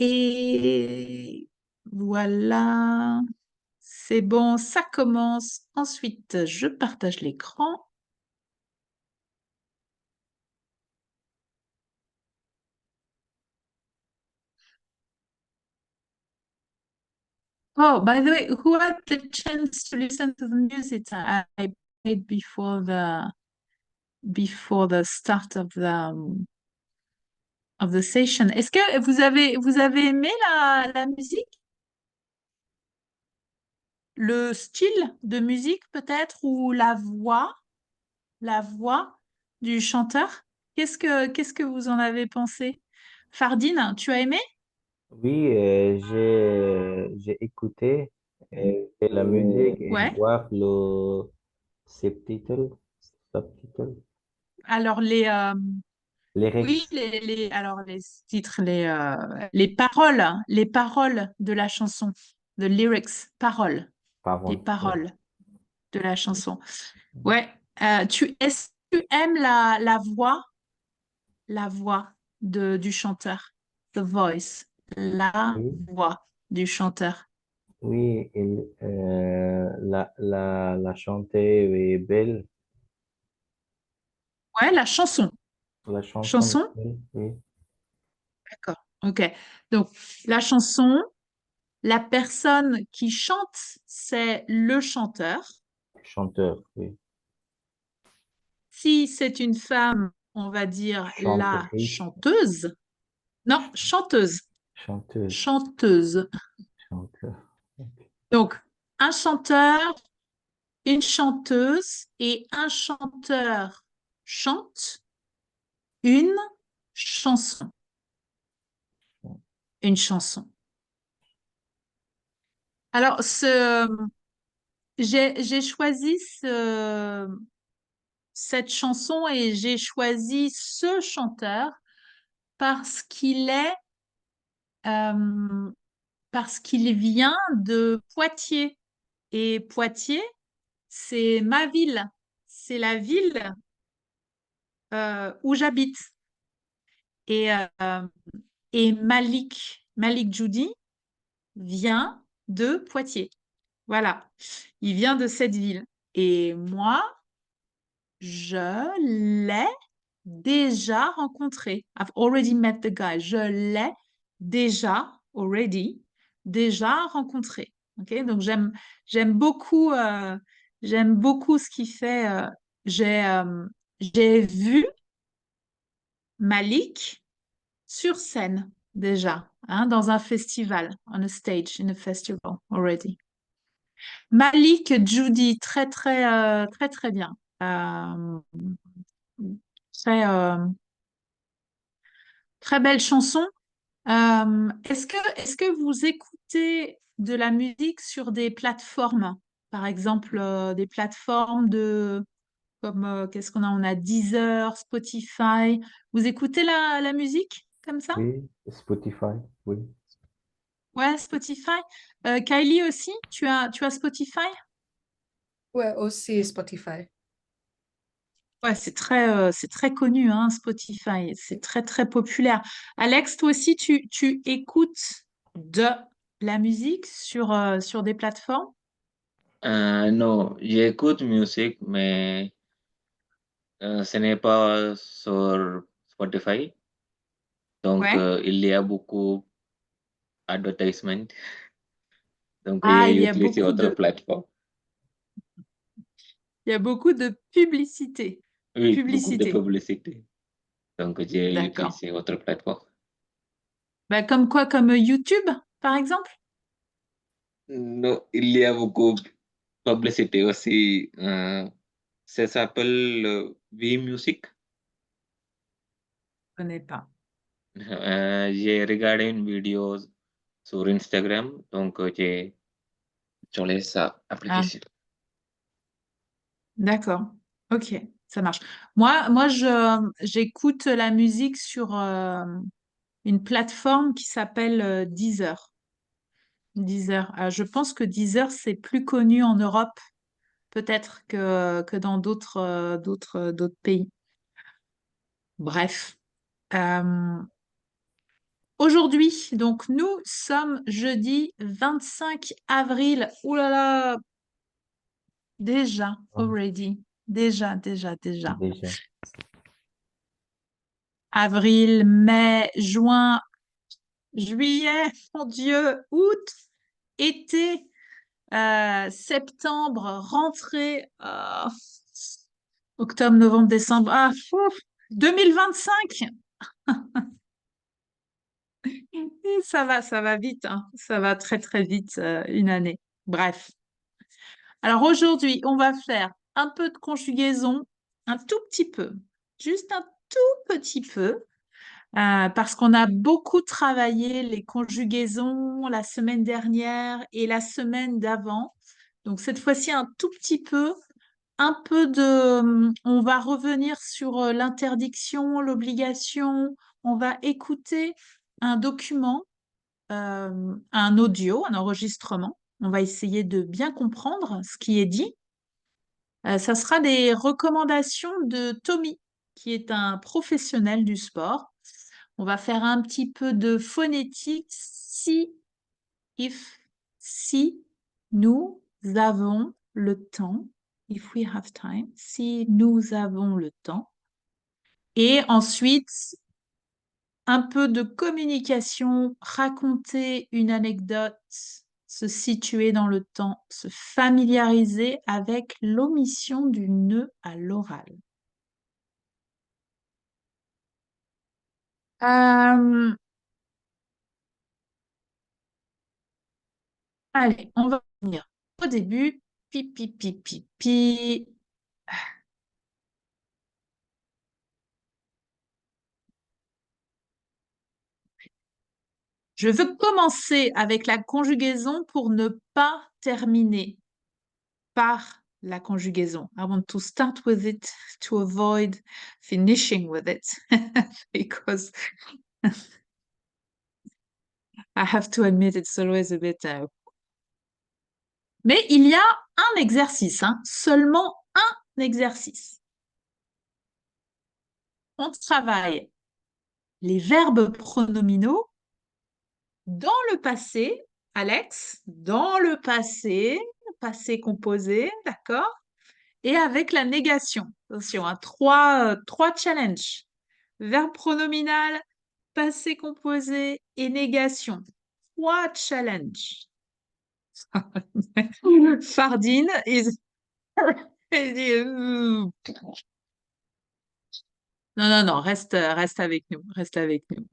Et voilà, c'est bon, ça commence. Ensuite, je partage l'écran. Oh, by the way, who had the chance to listen to the music I played before the start of the session? Est-ce que vous avez aimé la musique? Le style de musique peut-être ou la voix du chanteur? Qu'est-ce que vous en avez pensé? Fardine, tu as aimé? Oui, j'ai écouté la musique et Ouais. voir le subtitle, Alors oui, lyrics, alors les titres, les paroles de la chanson, the lyrics, paroles, les pardon. Oui. paroles de la chanson. Ouais. Est-ce que tu aimes la voix du chanteur, the voice, la Oui, voix du chanteur? oui, la chantée est belle, Ouais, la chanson. la chanson Chanson? est belle, oui, D'accord. Ok. Donc, la chanson, la personne qui chante, c'est le chanteur. chanteur, oui, Si c'est une femme, on va dire la chanteuse, chanteuse. Non, chanteuse. chanteuse, Chanteuse. chanteur. Donc, un chanteur, une chanteuse et un chanteur chante une chanson. Une chanson. Alors, j'ai choisi cette chanson et j'ai choisi ce chanteur parce qu'il est, euh, parce qu'il vient de Poitiers. Et Poitiers, c'est ma ville. C'est la ville où j'habite. Et, euh, et Malik Djoudi vient de Poitiers. Voilà. Il vient de cette ville. Et moi, je l'ai déjà rencontré. I've already met the guy. Je l'ai déjà rencontré. Ok, donc j'aime beaucoup ce qu'il fait. J'ai vu Malik sur scène déjà, hein, dans un festival, on a stage in a festival already. Malik Judy, très très très très bien. Très très belle chanson. Est-ce que vous écoutez de la musique sur des plateformes, par exemple des plateformes comme qu'est-ce qu'on a? On a Deezer, Spotify. Vous écoutez la musique comme ça? Oui, Spotify, oui. Ouais, Spotify. Kylie aussi, tu as Spotify? Ouais, aussi Spotify. Ouais, c'est très connu, hein, Spotify. C'est très, très populaire. Alex, toi aussi, tu écoutes de la musique sur des plateformes? Non, j'écoute musique, mais ce n'est pas sur Spotify. Donc, Ouais. il y a beaucoup advertisement. Donc, Ah, j'ai il y a utilisé beaucoup autre de, plateforme. il y a beaucoup de publicité. Oui, beaucoup de Publicité. publicité. Donc, j'ai D'accord. utilisé autre plateforme. Bah, comme quoi? Comme YouTube, par exemple? Non, il y a beaucoup de publicité aussi. Ça s'appelle V-Music. Je connais pas. J'ai regardé une vidéo sur Instagram. Donc, j'ai utilisé sa Ah, application. d'accord. Ok, ça marche. Moi, j'écoute la musique sur une plateforme qui s'appelle Deezer. Deezer. Je pense que Deezer, c'est plus connu en Europe, peut-être que dans d'autres pays. Bref. Euh, aujourd'hui, donc nous sommes jeudi 25 avril. Ouh là là, déjà, Ouais. already. Déjà. Déjà. Avril, mai, juin, juillet, mon Dieu, août, été, septembre, rentrée, octobre, novembre, décembre, 2025. Et ça va vite, hein. Ça va très très vite, une année. Bref. Alors aujourd'hui, on va faire un peu de conjugaison, un tout petit peu, juste un tout petit peu, parce qu'on a beaucoup travaillé les conjugaisons la semaine dernière et la semaine d'avant. Donc cette fois-ci, un tout petit peu, on va revenir sur l'interdiction, l'obligation, on va écouter un document, un audio, un enregistrement. On va essayer de bien comprendre ce qui est dit. Ça sera des recommandations de Tommy, qui est un professionnel du sport. On va faire un petit peu de phonétique si nous avons le temps, if we have time, si nous avons le temps. Et ensuite, un peu de communication, raconter une anecdote, se situer dans le temps, se familiariser avec l'omission du nœud à l'oral. Allez, on va venir au début. Pi, pi, pi, pi, pi. Je veux commencer avec la conjugaison pour ne pas terminer par la conjugaison. I want to start with it to avoid finishing with it because I have to admit it's always a bit. Mais il y a un exercice, hein, seulement un exercice. On travaille les verbes pronominaux dans le passé, Alex, dans le passé composé, d'accord? Et avec la négation. Attention, hein, trois challenges. Verbe pronominal, passé composé et négation. 3 challenges. Fardine is... Non, reste avec nous, reste avec nous.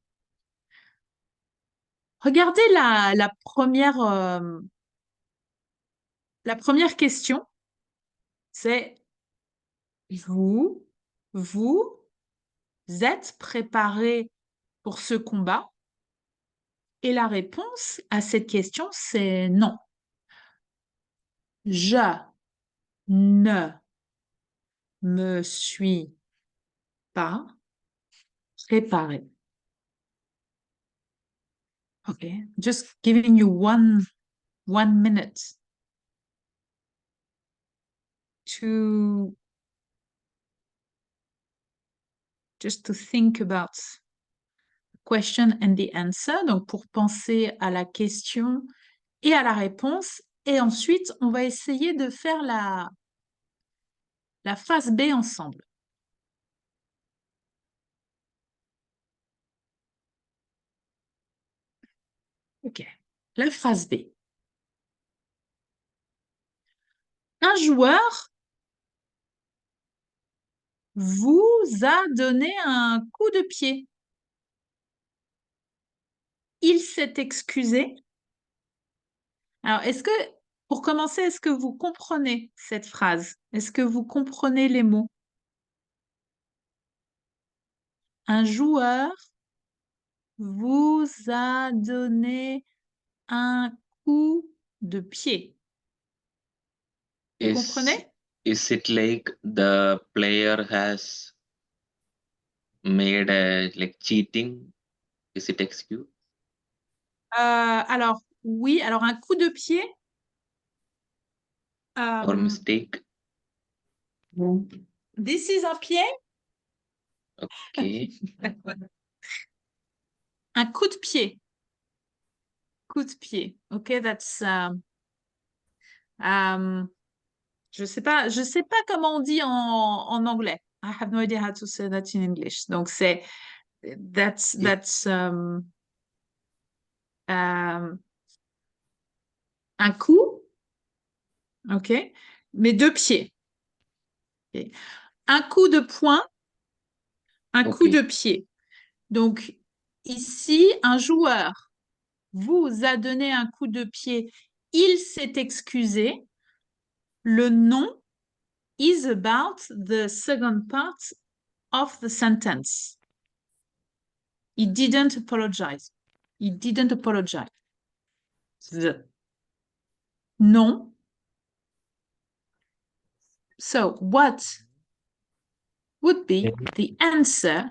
Regardez la première question, c'est vous êtes préparé pour ce combat? Et la réponse à cette question, c'est non. Je ne me suis pas préparé. Okay, just giving you one minute to think about the question and the answer. Donc, pour penser à la question et à la réponse. Et ensuite, on va essayer de faire la phase B ensemble. Ok, la phase B. Un joueur vous a donné un coup de pied. Il s'est excusé. Alors, pour commencer, est-ce que vous comprenez cette phrase? Est-ce que vous comprenez les mots? Un joueur vous a donné un coup de pied. Vous comprenez? Is it like the player has made a cheating? Is it excuse? Alors, oui, alors un coup de pied. Or mistake? This is un pied. Okay. Un coup de pied. Coup de pied. OK, that's je sais pas comment on dit en anglais. I have no idea how to say that in English. Donc c'est that's un coup, OK, mais deux pieds. OK. Un coup de poing, un coup de Okay. pied. Donc ici, un joueur vous a donné un coup de pied, il s'est excusé. Le nom is about the second part of the sentence. He didn't apologize. He didn't apologize. The. Non. So what would be Elle, the answer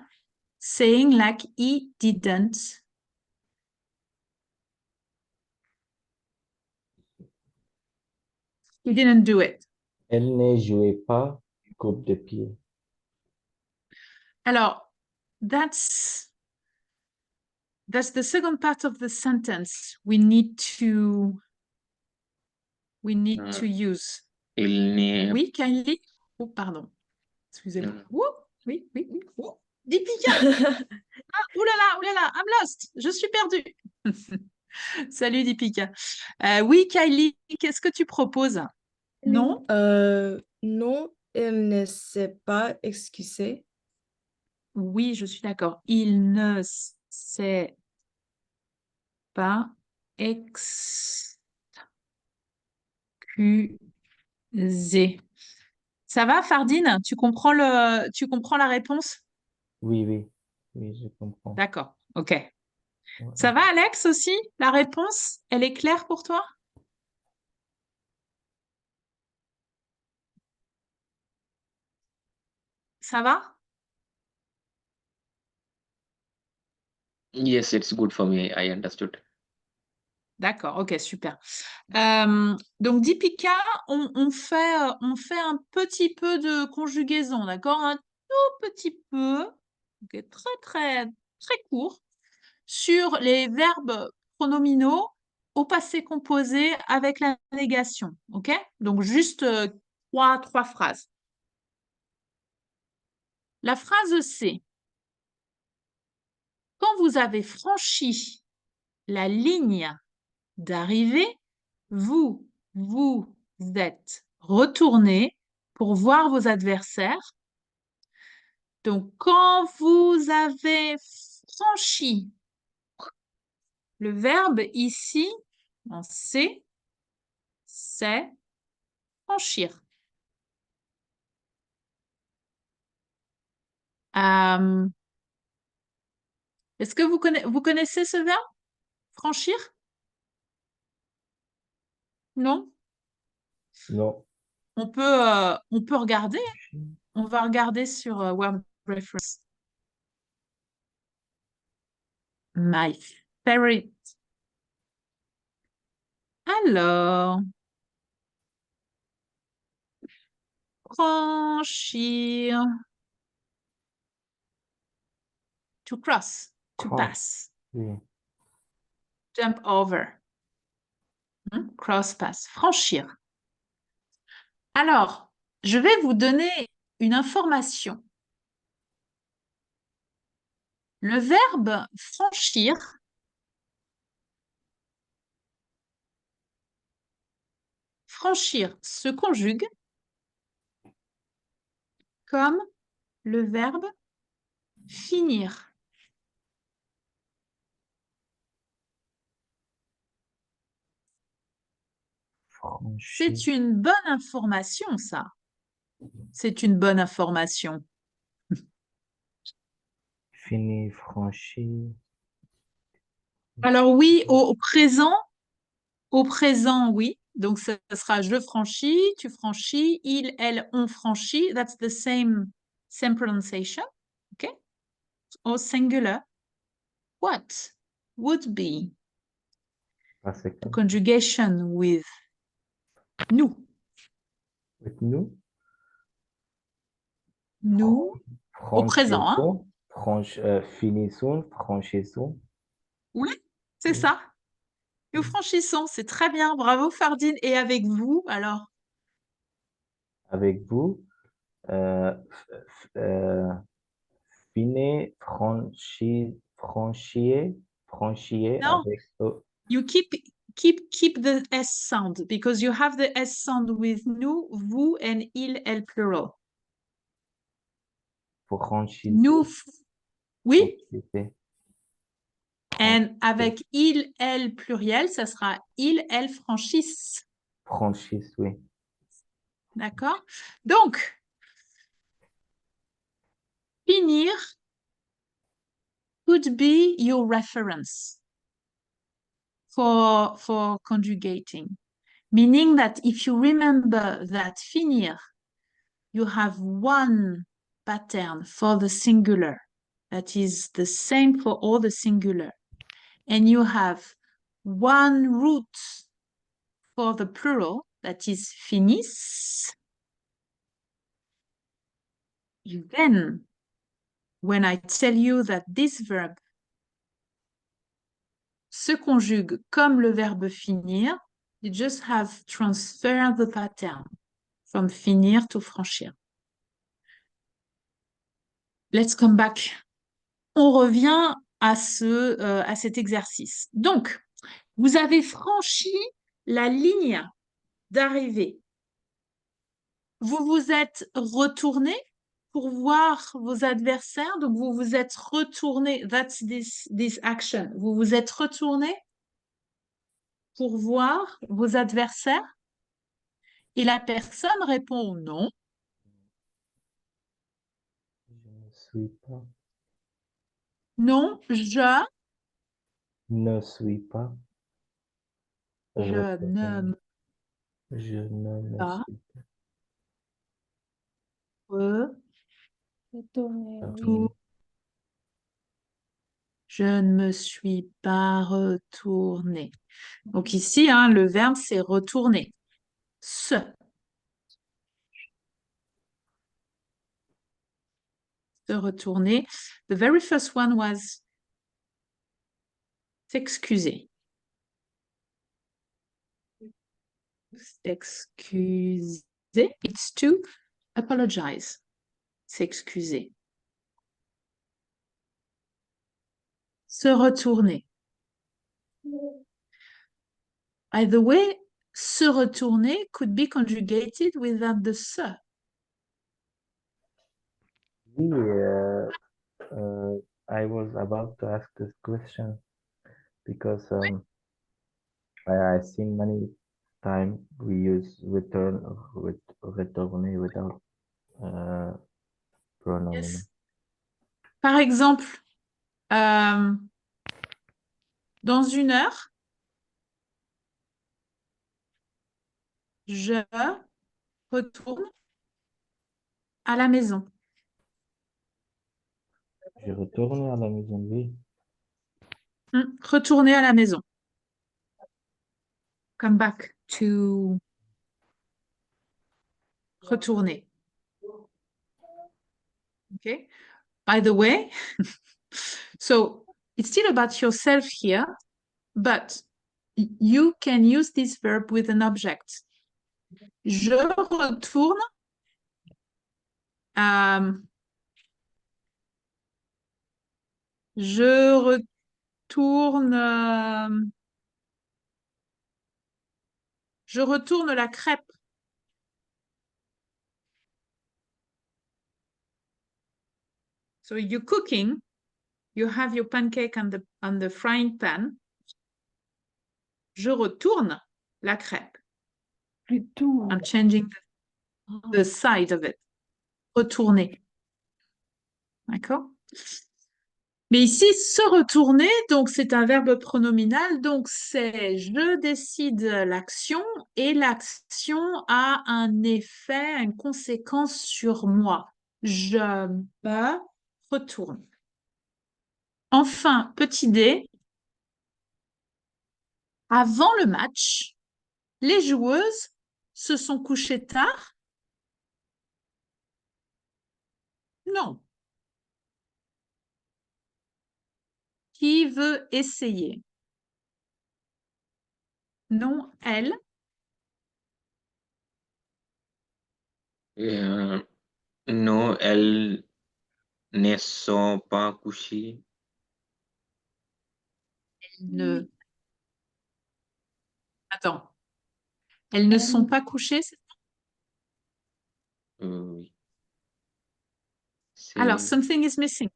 saying like he didn't? He didn't do it. elle ne jouait pas coup de pied. Alors, that's the second part of the sentence we need to Uh, use. il n'est Oui, Kylie? Oh, pardon. Excusez-moi. non. Oh, oui, oui, oui. Oh, Deepika! Ah, oh là là, I'm lost. Je suis perdue. Salut Deepika. Oui, Kylie, qu'est-ce que tu proposes? Non? Non, elle ne s'est pas excusée. Oui, je suis d'accord. Il ne s'est pas excusé. Ça va, Fardine? Tu comprends la réponse? Oui, oui, oui, je comprends. D'accord, ok. Ouais. Ça va, Alex, aussi? La réponse, elle est claire pour toi? Ça va? Yes, it's good for me. I understood. D'accord, ok, super. Donc, Deepika, on fait un petit peu de conjugaison, d'accord? Un tout petit peu, ok, très, très, très court, sur les verbes pronominaux au passé composé avec la négation, ok? Donc, juste trois phrases. La phrase C. Quand vous avez franchi la ligne d'arrivée, vous êtes retourné pour voir vos adversaires. Donc, quand vous avez franchi, le verbe ici, en C, c'est franchir. Euh, Est-ce que vous connaissez ce verbe? Franchir? Non? Non. On peut regarder. On va regarder sur Word Reference. My favorite. Alors, franchir. To cross, to Cross. pass. Oui. Jump over. Cross, pass. Franchir. Alors, je vais vous donner une information. Le verbe franchir se conjugue comme le verbe finir. Franchi. C'est une bonne information, ça. C'est une bonne information. Fini, franchi. Alors oui, au présent, oui. Donc, ça sera je franchis, tu franchis, il, elle, on franchit. That's the same pronunciation. OK? Au singular, what would be Parce the que, conjugation with nous? avec nous, Nous, au présent, hein? finissons, franchissons. Oui, c'est Oui. ça. Nous Oui. franchissons, c'est très bien. Bravo, Fardine. Et avec vous, alors? Avec vous, euh, finir, franchir Non, avec, oh, you keep the S sound because you have the S sound with nous, vous, and il, elle plural. franchiser, Nous, oui, franchiser, and franchiser, avec il, elle pluriel, ça sera il, elle franchissent. franchise, oui. D'accord? Donc, finir could be your reference for conjugating, meaning that if you remember that finir, you have one pattern for the singular that is the same for all the singular, and you have one root for the plural that is finis. Then, when I tell you that this verb se conjugue comme le verbe finir, you just have transfer the pattern from finir to franchir. Let's come back. On revient à cet exercice. Donc, vous avez franchi la ligne d'arrivée. Vous vous êtes retourné pour voir vos adversaires. Donc, vous vous êtes retourné. That's this action. Vous vous êtes retourné pour voir vos adversaires. Et la personne répond non. Je ne suis pas, Non, ne suis pas, je ne retourne, je ne me pas suis Retourner, pas oui. retourné. je ne me suis pas retournée. Donc ici, hein, le verbe, c'est retourner. Se. Se retourner. The very first one was s'excuser. S'excuser. It's to apologize. S'excuser. Se retourner. By the way, se retourner could be conjugated without the se. Oui, I was about to ask this question because I seen many times we use retourner without pronoun. Yes. Par exemple, dans 1 heure, je retourne à la maison. Je retourne à la maison, oui. Retourner à la maison. Come back to retourner. Okay. By the way, so it's still about yourself here, but you can use this verb with an object. Je retourne je retourne la crêpe. So you're cooking, you have your pancake on the frying pan. Je retourne la crêpe. Plutôt. I'm changing the side of it. Retourner. D'accord? Mais ici, se retourner, donc c'est un verbe pronominal, donc c'est je décide l'action et l'action a un effet, une conséquence sur moi. Je me retourne. Enfin, petit dé, avant le match, les joueuses se sont couchées tard? Non. Qui veut essayer? Non, elle. No, elles ne sont pas couchées. Ne... Attends. Elles ne sont pas couchées? Oui. Alors, C'est something is missing.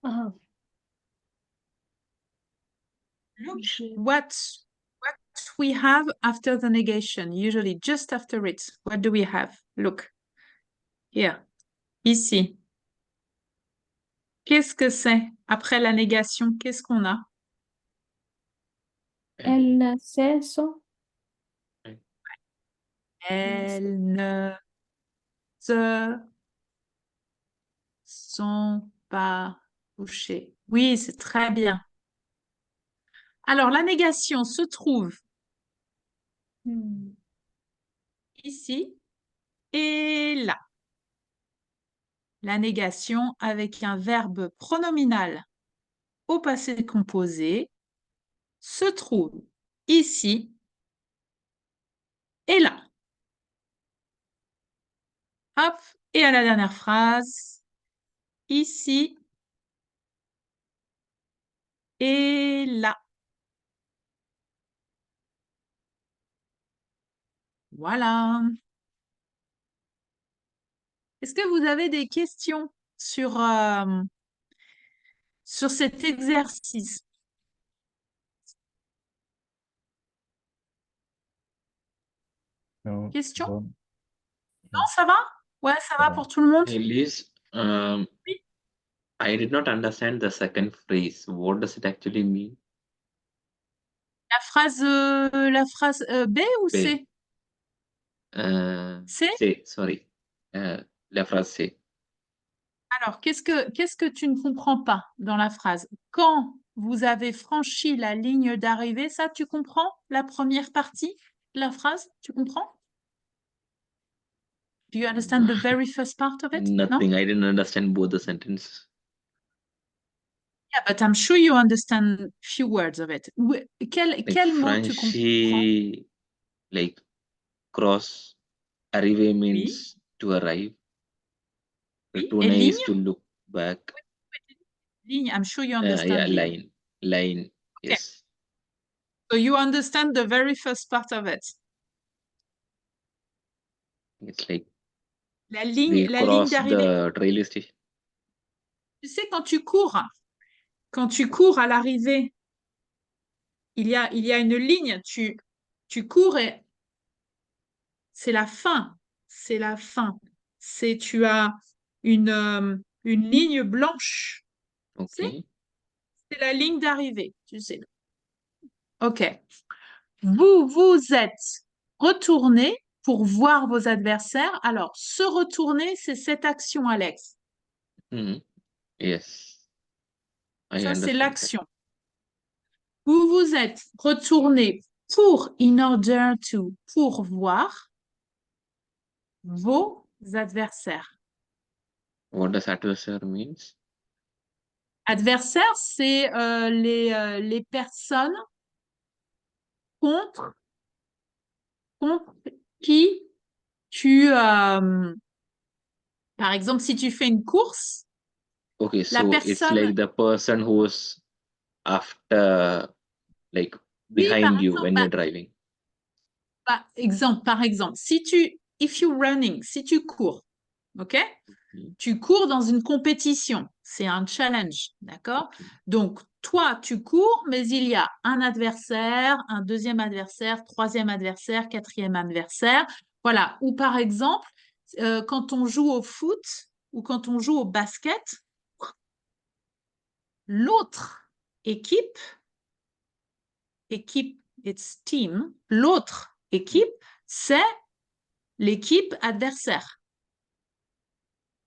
Ah, Look je- what we have after the negation, usually just after it. What do we have? Look. Here. Ici. Qu'est-ce que c'est? Après la négation, qu'est-ce qu'on a? Elle ne se sont. Elles ne se sont pas couchées. Oui, c'est très bien. Alors, la négation se trouve Hmm. ici et là. La négation avec un verbe pronominal au passé composé se trouve ici et là. Hop, et à la dernière phrase, ici et là. Voilà. Est-ce que vous avez des questions sur cet exercice? No, Questions? bon. Non, ça va? Ouais, ça va va. pour tout le monde? Elise, Oui. I did not understand the second phrase. What does it actually mean? La phrase B ou B. C? C? C, sorry. La phrase C. Alors, qu'est-ce que tu ne comprends pas dans la phrase? Quand vous avez franchi la ligne d'arrivée, ça, tu comprends? La première partie de la phrase, tu comprends? Do you understand the very first part of it? No? Nothing. I didn't understand both the sentence. Yeah, but I'm sure you understand few words of it. Like Quel mot tu comprends? Franchi, like cross, arriver Oui. means to arrive. Oui. Et Retourner ligne? is to look back. Ligne, I'm sure you Yeah, understand ligne. line. Line, Okay. yes. So you understand the very first part of it. It's like La we ligne cross d'arrivée. the railway station. Tu sais, quand tu cours à l'arrivée, il y a une ligne, tu cours et c'est la fin. C'est la fin. Tu as une ligne blanche. Okay. C'est la ligne d'arrivée, tu sais. OK. Vous êtes retourné pour voir vos adversaires. Alors, se retourner, c'est cette action, Alex. Mhm. Yes. I Ça, c'est understand that. l'action. Vous vous êtes retourné in order to, pour voir vos adversaires. What does adversary means? Adversaires, c'est les personnes contre qui par exemple, si tu fais une course, Okay, la so it's personne, like the person who's after, like oui, behind you when you're driving. par exemple, if you're running, si tu cours, ok? Mhm. Tu cours dans une compétition, c'est un challenge, d'accord? Okay. Donc, toi, tu cours, mais il y a un adversaire, un deuxième adversaire, troisième adversaire, quatrième adversaire. Voilà. Ou par exemple, quand on joue au foot ou quand on joue au basket, l'autre équipe, it's team, l'autre équipe, c'est l'équipe adversaire.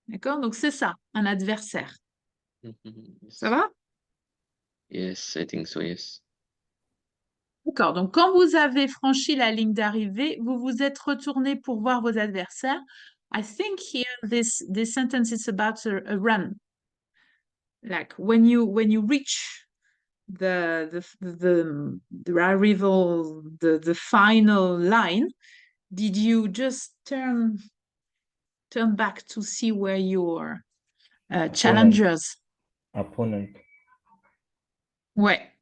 D'accord? Donc, c'est ça, un adversaire. Mhm. Ça va? Yes, I think so, yes. D'accord. Donc, quand vous avez franchi la ligne d'arrivée, vous vous êtes retourné pour voir vos adversaires. I think here, this sentence is about a run. like when you reach the arrival, the final line, did you just turn back to see where your challengers? Opponent. Ouais.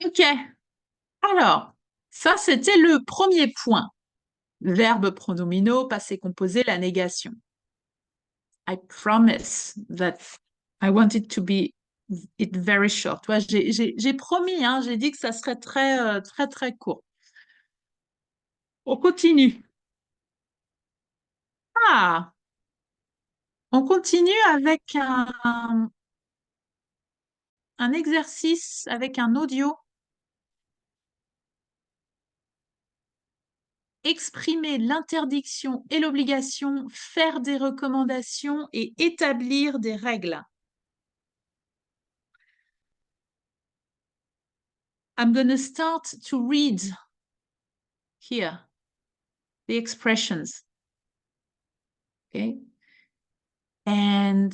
Ok. Alors, ça, c'était le premier point. Verbe pronominaux, passé composé, la négation. I promise that I want it to be very short. Ouais, j'ai promis, hein, j'ai dit que ça serait très, très, très court. On continue. Ah, on continue avec un exercice avec un audio. Exprimer l'interdiction et l'obligation, faire des recommandations et établir des règles. I'm going to start to read here the expressions. Okay? And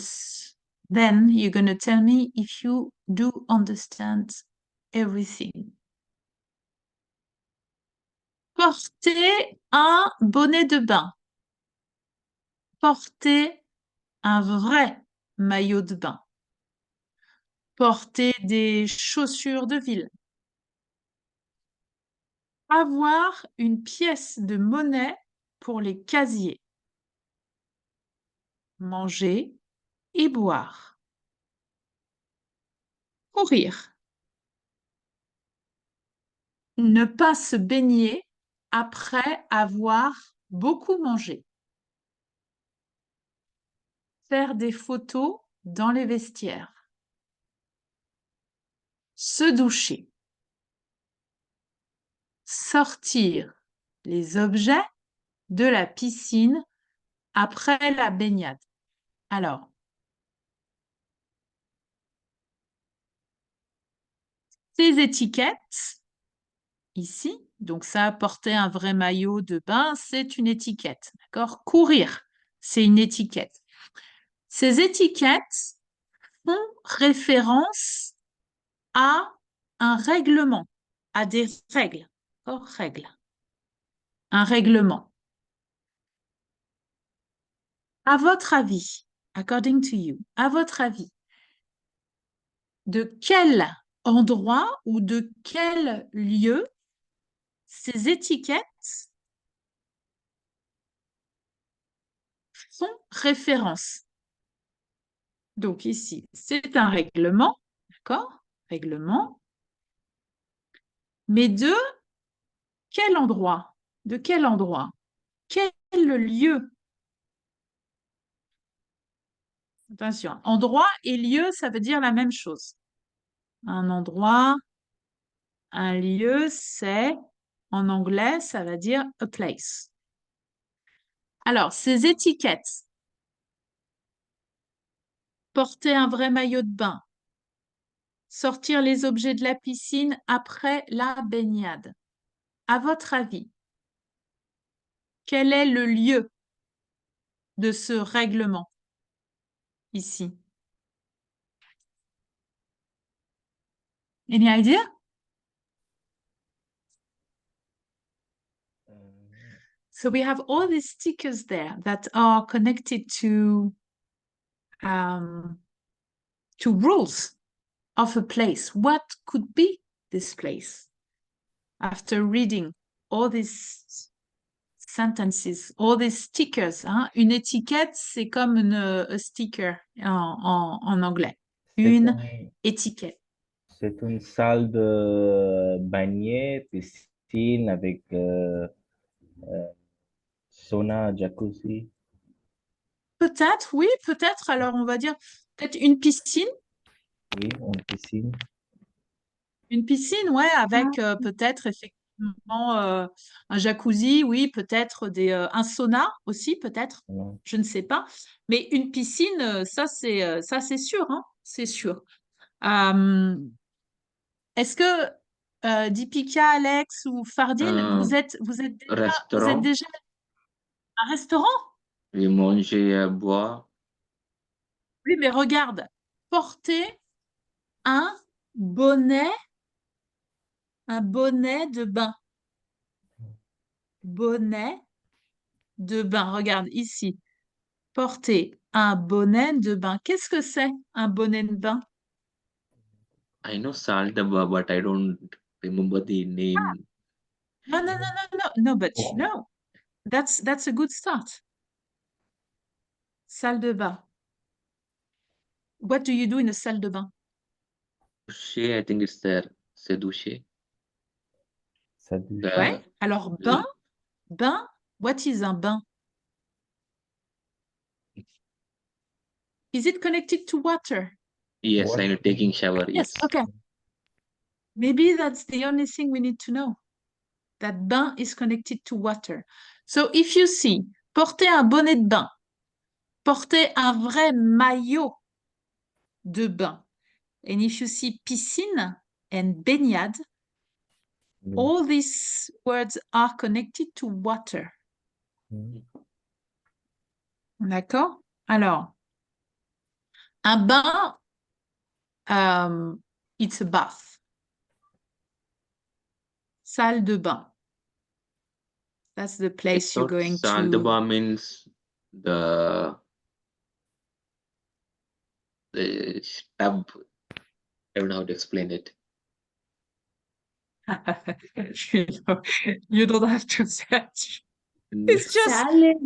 then you're going to tell me if you do understand everything. Porter un bonnet de bain. Porter un vrai maillot de bain. Porter des chaussures de ville. Avoir une pièce de monnaie pour les casiers. Manger et boire. Courir. Ne pas se baigner après avoir beaucoup mangé. Faire des photos dans les vestiaires. Se doucher. Sortir les objets de la piscine après la baignade. Alors, ces étiquettes, ici, donc ça, porter un vrai maillot de bain, c'est une étiquette, d'accord? Courir, c'est une étiquette. Ces étiquettes font référence à un règlement, à des règles, d'accord? Règles. Un règlement. À votre avis, according to you, à votre avis, de quel endroit ou de quel lieu ces étiquettes font référence? Donc ici, c'est un règlement, d'accord? Règlement. Mais de quel endroit? De quel endroit? Quel lieu? Attention, endroit et lieu, ça veut dire la même chose. Un endroit, un lieu, c'est, en anglais, ça va dire a place. Alors, ces étiquettes, porter un vrai maillot de bain, sortir les objets de la piscine après la baignade. À votre avis, quel est le lieu de ce règlement ici? Any idea? So we have all these stickers there that are connected to rules of a place. What could be this place? After reading all these sentences, all these stickers, hein? Une étiquette, c'est comme a sticker en anglais. Une étiquette. C'est une salle de baigner, piscine avec sauna, jacuzzi. Peut-être, oui, peut-être. Alors, on va dire peut-être une piscine. Oui, une piscine. Une piscine, ouais, avec peut-être effectivement un jacuzzi, oui, peut-être un sauna aussi, peut-être. Je ne sais pas. Mais une piscine, ça c'est sûr, hein, c'est sûr. Est-ce que Deepika, Alex ou Fardine, vous êtes Restaurant. déjà à un restaurant? Oui, manger, boire. Oui, mais regarde, porter un bonnet de bain. Bonnet de bain. Regarde ici. Porter un bonnet de bain. Qu'est-ce que c'est un bonnet de bain? I know Saldaba, but I don't remember the name. No, but you know, that's a good start. Salle de bain. What do you do in a salle de bain? Douche, I think it's there. C'est douche. Ça douche. The, Ouais. Alors, bain, what is un bain? Is it connected to water? yes, I know, taking shower. Yes. Okay. Maybe that's the only thing we need to know. That bain is connected to water. So if you see, porter un bonnet de bain, porter un vrai maillot de bain, and if you see piscine and baignade, all these words are connected to water. D'accord? Alors, un bain, it's a bath. Salle de bain. That's the place you're going to. Saldaba means the tub. I don't know how to explain it. You don't have to search. It's just Salad.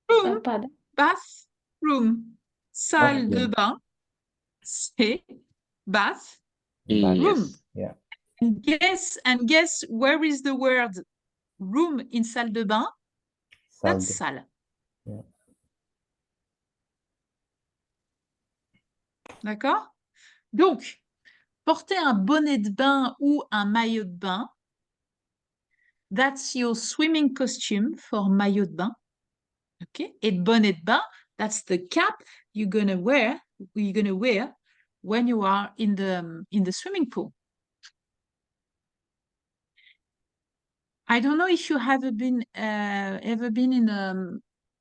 room, Pardon. bathroom. Salle de bain, c'est bath. Room. Yes. Yeah. And guess where is the word room in salle de bain? That's salle. Yeah. D'accord? Donc, porter un bonnet de bain ou un maillot de bain, that's your swimming costume for maillot de bain. Okay? Et bonnet de bain, that's the cap you're gonna wear when you are in the swimming pool. I don't know if you have ever been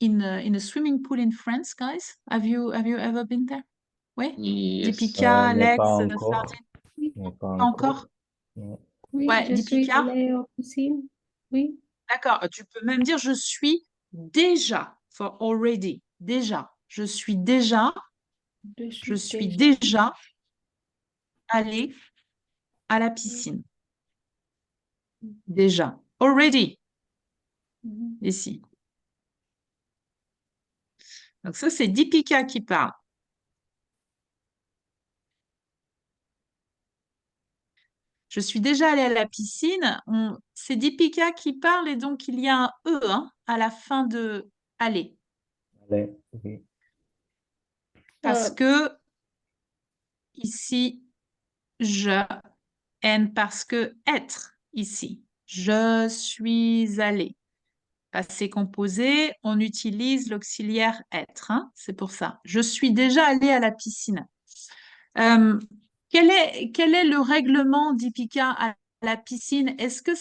in a swimming pool in France, guys. Have you ever been there? Oui. Yes. Dipika, mais Alex, pas encore. Sardine. Mais pas Encore? Ouais. Oui, Ouais, je suis Deepika? allée aux piscines. Oui. D'accord. Tu peux même dire je suis déjà, for already, déjà. Je suis déjà allée à la piscine. Déjà. Already. Mhm. Ici. Donc ça, c'est Deepika qui parle. Je suis déjà allée à la piscine. C'est Deepika qui parle et donc il y a un E à la fin de aller. Allez, oui. Parce que ici, je, and parce que être ici. Je suis allée. Passé composé, on utilise l'auxiliaire être. C'est pour ça. Je suis déjà allée à la piscine. Quel est le règlement d'Ipika à la piscine? Est-ce que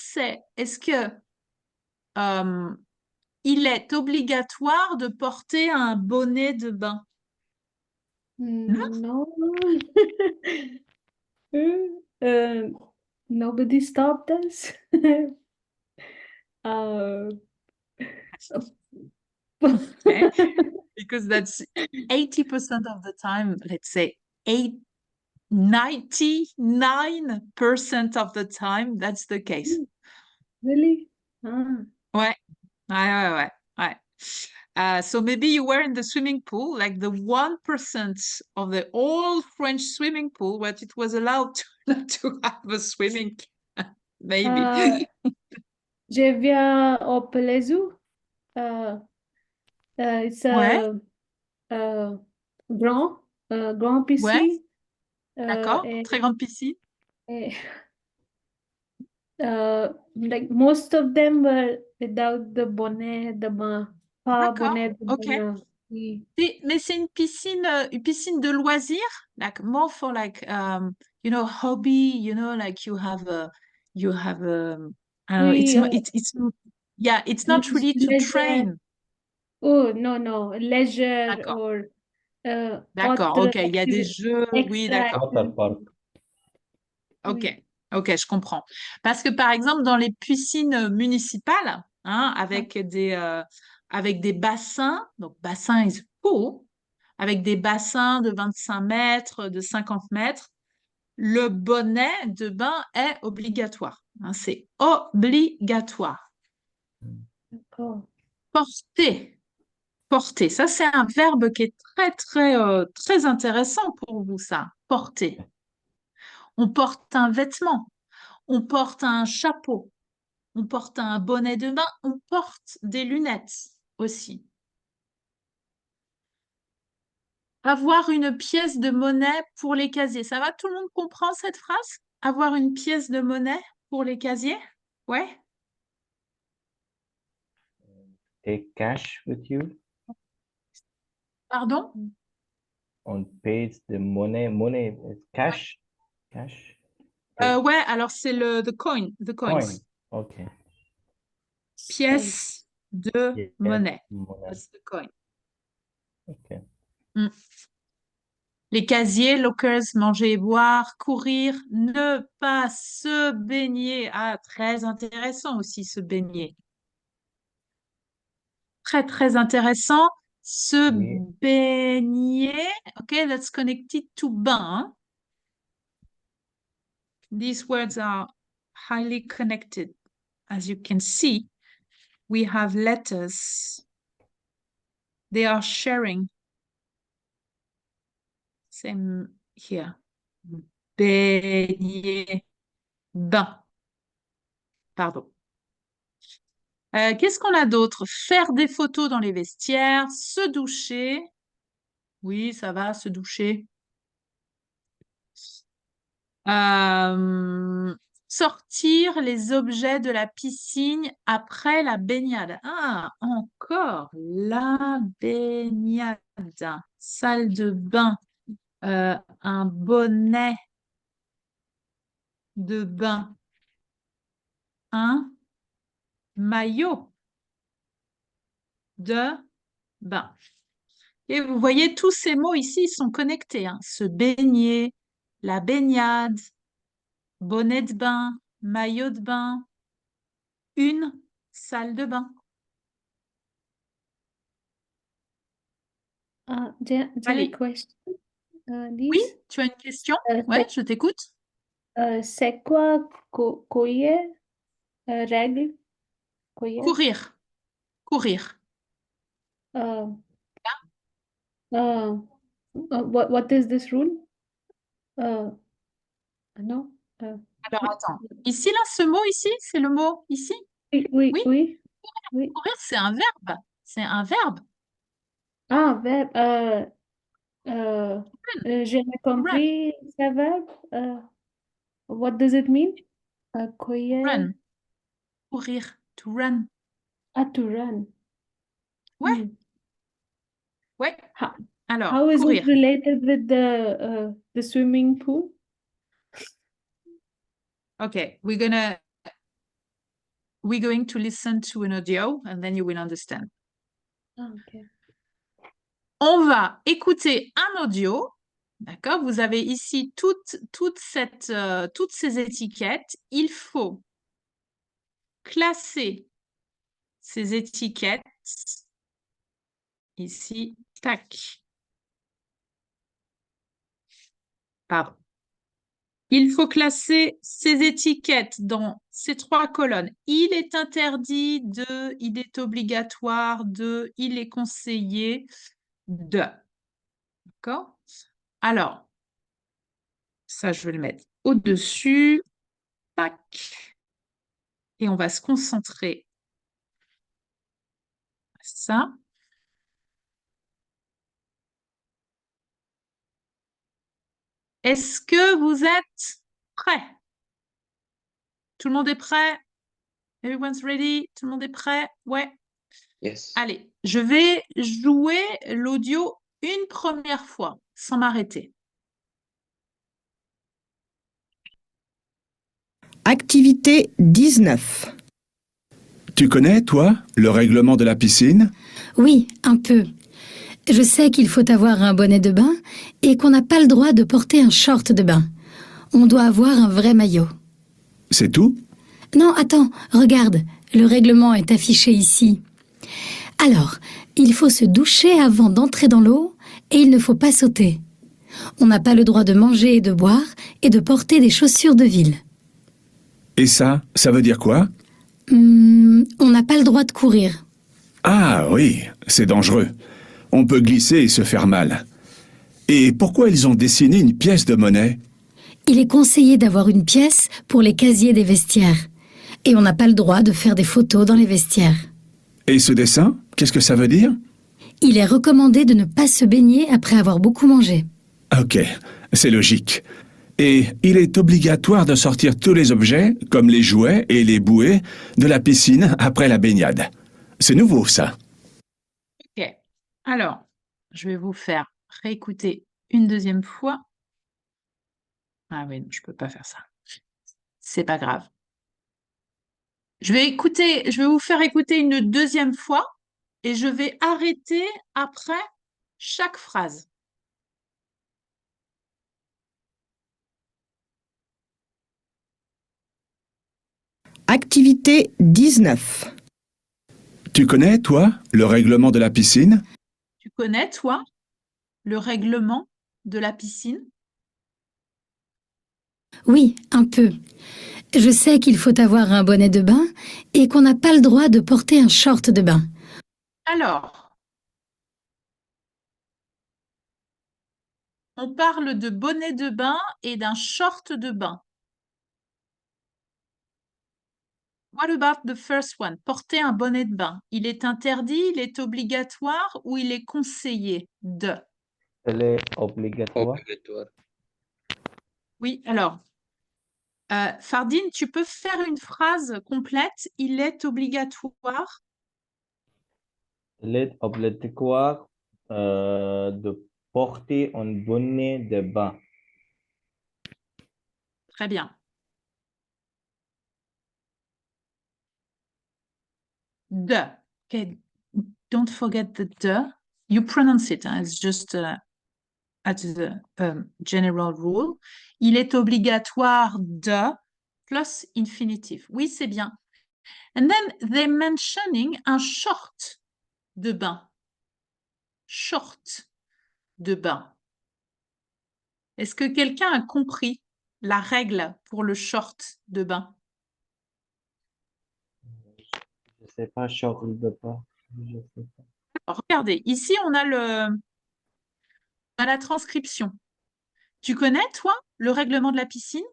il est obligatoire de porter un bonnet de bain? No. Nobody stopped us. Okay. Because that's 80% of the time, let's say 99% of the time, that's the case. Really? Ah. Ouais. So maybe you were in the swimming pool, like the 1% of the old French swimming pool, where it was allowed to have a swimming, maybe. Je viens au Palaiso. It's Ouais. a grand piscine. Ouais. D'accord. et- Très grande piscine. et, like most of them were without the bonnet de bain. Pas D'accord. bonnet de Ok. bain. Oui. Mais c'est une piscine de loisirs, like more for like hobby, like you have I don't know, it's not it's not really to Leisure. train. Oh, no, leisure D'accord. or D'accord, autre ok, il y a des jeux, oui, extra d'accord. Water park. Ok, Oui. ok, je comprends. Parce que par exemple, dans les piscines municipales, hein, avec des bassins, donc bassin is pool, avec des bassins de 25 mètres, de 50 mètres, le bonnet de bain est obligatoire. Hein, c'est obligatoire. D'accord. Porter, porter, ça c'est un verbe qui est très intéressant pour vous, ça. Porter. On porte un vêtement, on porte un chapeau. On porte un bonnet de bain, on porte des lunettes aussi. Avoir une pièce de monnaie pour les casiers. Ça va, tout le monde comprend cette phrase? Avoir une pièce de monnaie pour les casiers? Ouais? Take cash with you. Pardon? On pays the money. Money is cash. Cash. Take Ouais, alors c'est the coin, the coins. coin. Okay. Pièce de Yes. monnaie. Money. That's the coin. Okay. Mm. Les casiers, lockers, manger et boire, courir, ne pas se baigner. Ah, très intéressant aussi, se baigner. Très intéressant. Se Oui. baigner. OK, that's connected to bain. These words are highly connected. As you can see, we have letters. They are sharing. Same here. Baigner. Bain. Pardon. Qu'est-ce qu'on a d'autre? Faire des photos dans les vestiaires, se doucher. Oui, ça va, se doucher. Sortir les objets de la piscine après la baignade. Ah, encore la baignade. Salle de bain. Un bonnet de bain. Un maillot de bain. Et vous voyez, tous ces mots ici ils sont connectés. Hein. Se baigner, la baignade, bonnet de bain, maillot de bain, une salle de bain. J'ai Allez. une question. Oui, tu as une question? Ouais, je t'écoute. C'est quoi courir? Règle? Courir? Courir. Courir. What is this rule? Non? Alors, attends. Ici, là, ce mot ici, c'est le mot ici? Oui. Oui. Courir, c'est un verbe. C'est un verbe. Ah, verbe. J'ai compris ce verbe. What does it mean? Courir. Run. Courir. To run. Ah, to run. Ouais. Ouais. How, Alors, how is courir. it related with the swimming pool? Okay, we're going to listen to an audio and then you will understand. Ah, ok. On va écouter un audio. D'accord? Vous avez ici toutes ces étiquettes. Il faut classer ces étiquettes ici. Tac. Pardon. Il faut classer ces étiquettes dans ces trois colonnes. Il est interdit de, il est obligatoire de, il est conseillé de. D'accord? Alors, ça, je vais le mettre au-dessus. Tac. Et on va se concentrer sur ça. Est-ce que vous êtes prêts? Tout le monde est prêt? Everyone's ready? Tout le monde est prêt? Ouais. Yes. Allez, je vais jouer l'audio une première fois, sans m'arrêter. Activité 19. Tu connais, toi, le règlement de la piscine? Oui, un peu. Je sais qu'il faut avoir un bonnet de bain et qu'on n'a pas le droit de porter un short de bain. On doit avoir un vrai maillot. C'est tout? Non, attends, regarde, le règlement est affiché ici. Alors, il faut se doucher avant d'entrer dans l'eau et il ne faut pas sauter. On n'a pas le droit de manger et de boire et de porter des chaussures de ville. Et ça veut dire quoi? On n'a pas le droit de courir. Ah oui, c'est dangereux. On peut glisser et se faire mal. Et pourquoi ils ont dessiné une pièce de monnaie? Il est conseillé d'avoir une pièce pour les casiers des vestiaires. Et on n'a pas le droit de faire des photos dans les vestiaires. Et ce dessin, qu'est-ce que ça veut dire? Il est recommandé de ne pas se baigner après avoir beaucoup mangé. Ok, c'est logique. Et il est obligatoire de sortir tous les objets, comme les jouets et les bouées, de la piscine après la baignade. C'est nouveau, ça. Ok. Alors, je vais vous faire réécouter une deuxième fois. Ah oui, non, je peux pas faire ça. C'est pas grave. Je vais vous faire écouter une deuxième fois et je vais arrêter après chaque phrase. Activité 19. Tu connais, toi, le règlement de la piscine? Tu connais, toi, le règlement de la piscine? Oui, un peu. Je sais qu'il faut avoir un bonnet de bain et qu'on n'a pas le droit de porter un short de bain. Alors, on parle de bonnet de bain et d'un short de bain. What about the first one? Porter un bonnet de bain. Il est interdit, il est obligatoire ou il est conseillé de? Elle est obligatoire. Obligatoire. Oui, alors, Fardine, tu peux faire une phrase complète. Il est obligatoire. Elle est obligatoire de porter un bonnet de bain. Très bien. De. Okay. Don't forget the de. You pronounce it. It's just at the general rule. Il est obligatoire de plus infinitive. Oui, c'est bien. And then they're mentioning un short de bain. Short de bain. Est-ce que quelqu'un a compris la règle pour le short de bain? Je sais pas, Charles de bain. Je sais pas. Alors, regardez, ici on a la transcription. Tu connais, toi, le règlement de la piscine?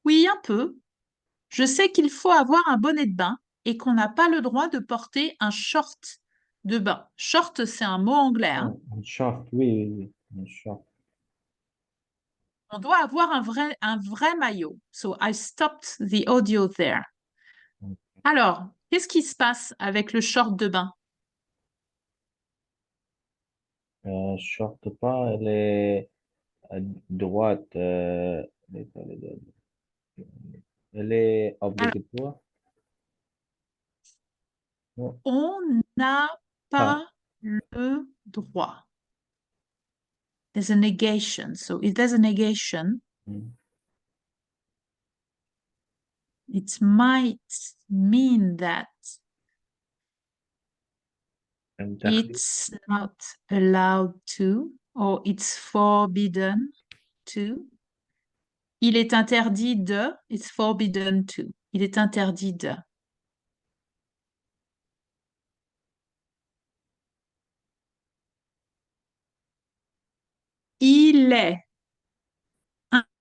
Oui, un peu. Je sais qu'il faut avoir un bonnet de bain et qu'on n'a pas le droit de porter un short de bain. Short, c'est un mot anglais, hein. Un short, oui, un short. On doit avoir un vrai maillot. So I stopped the audio there. Alors, qu'est-ce qui se passe avec le short de bain? Short pas, elle est à droite. Elle est obligatoire. Non. On n'a pas le droit. There's a negation. So if there's a negation, it might mean that it's not allowed to, or it's forbidden to. Il est interdit de, it's forbidden to. Il est interdit de. Il est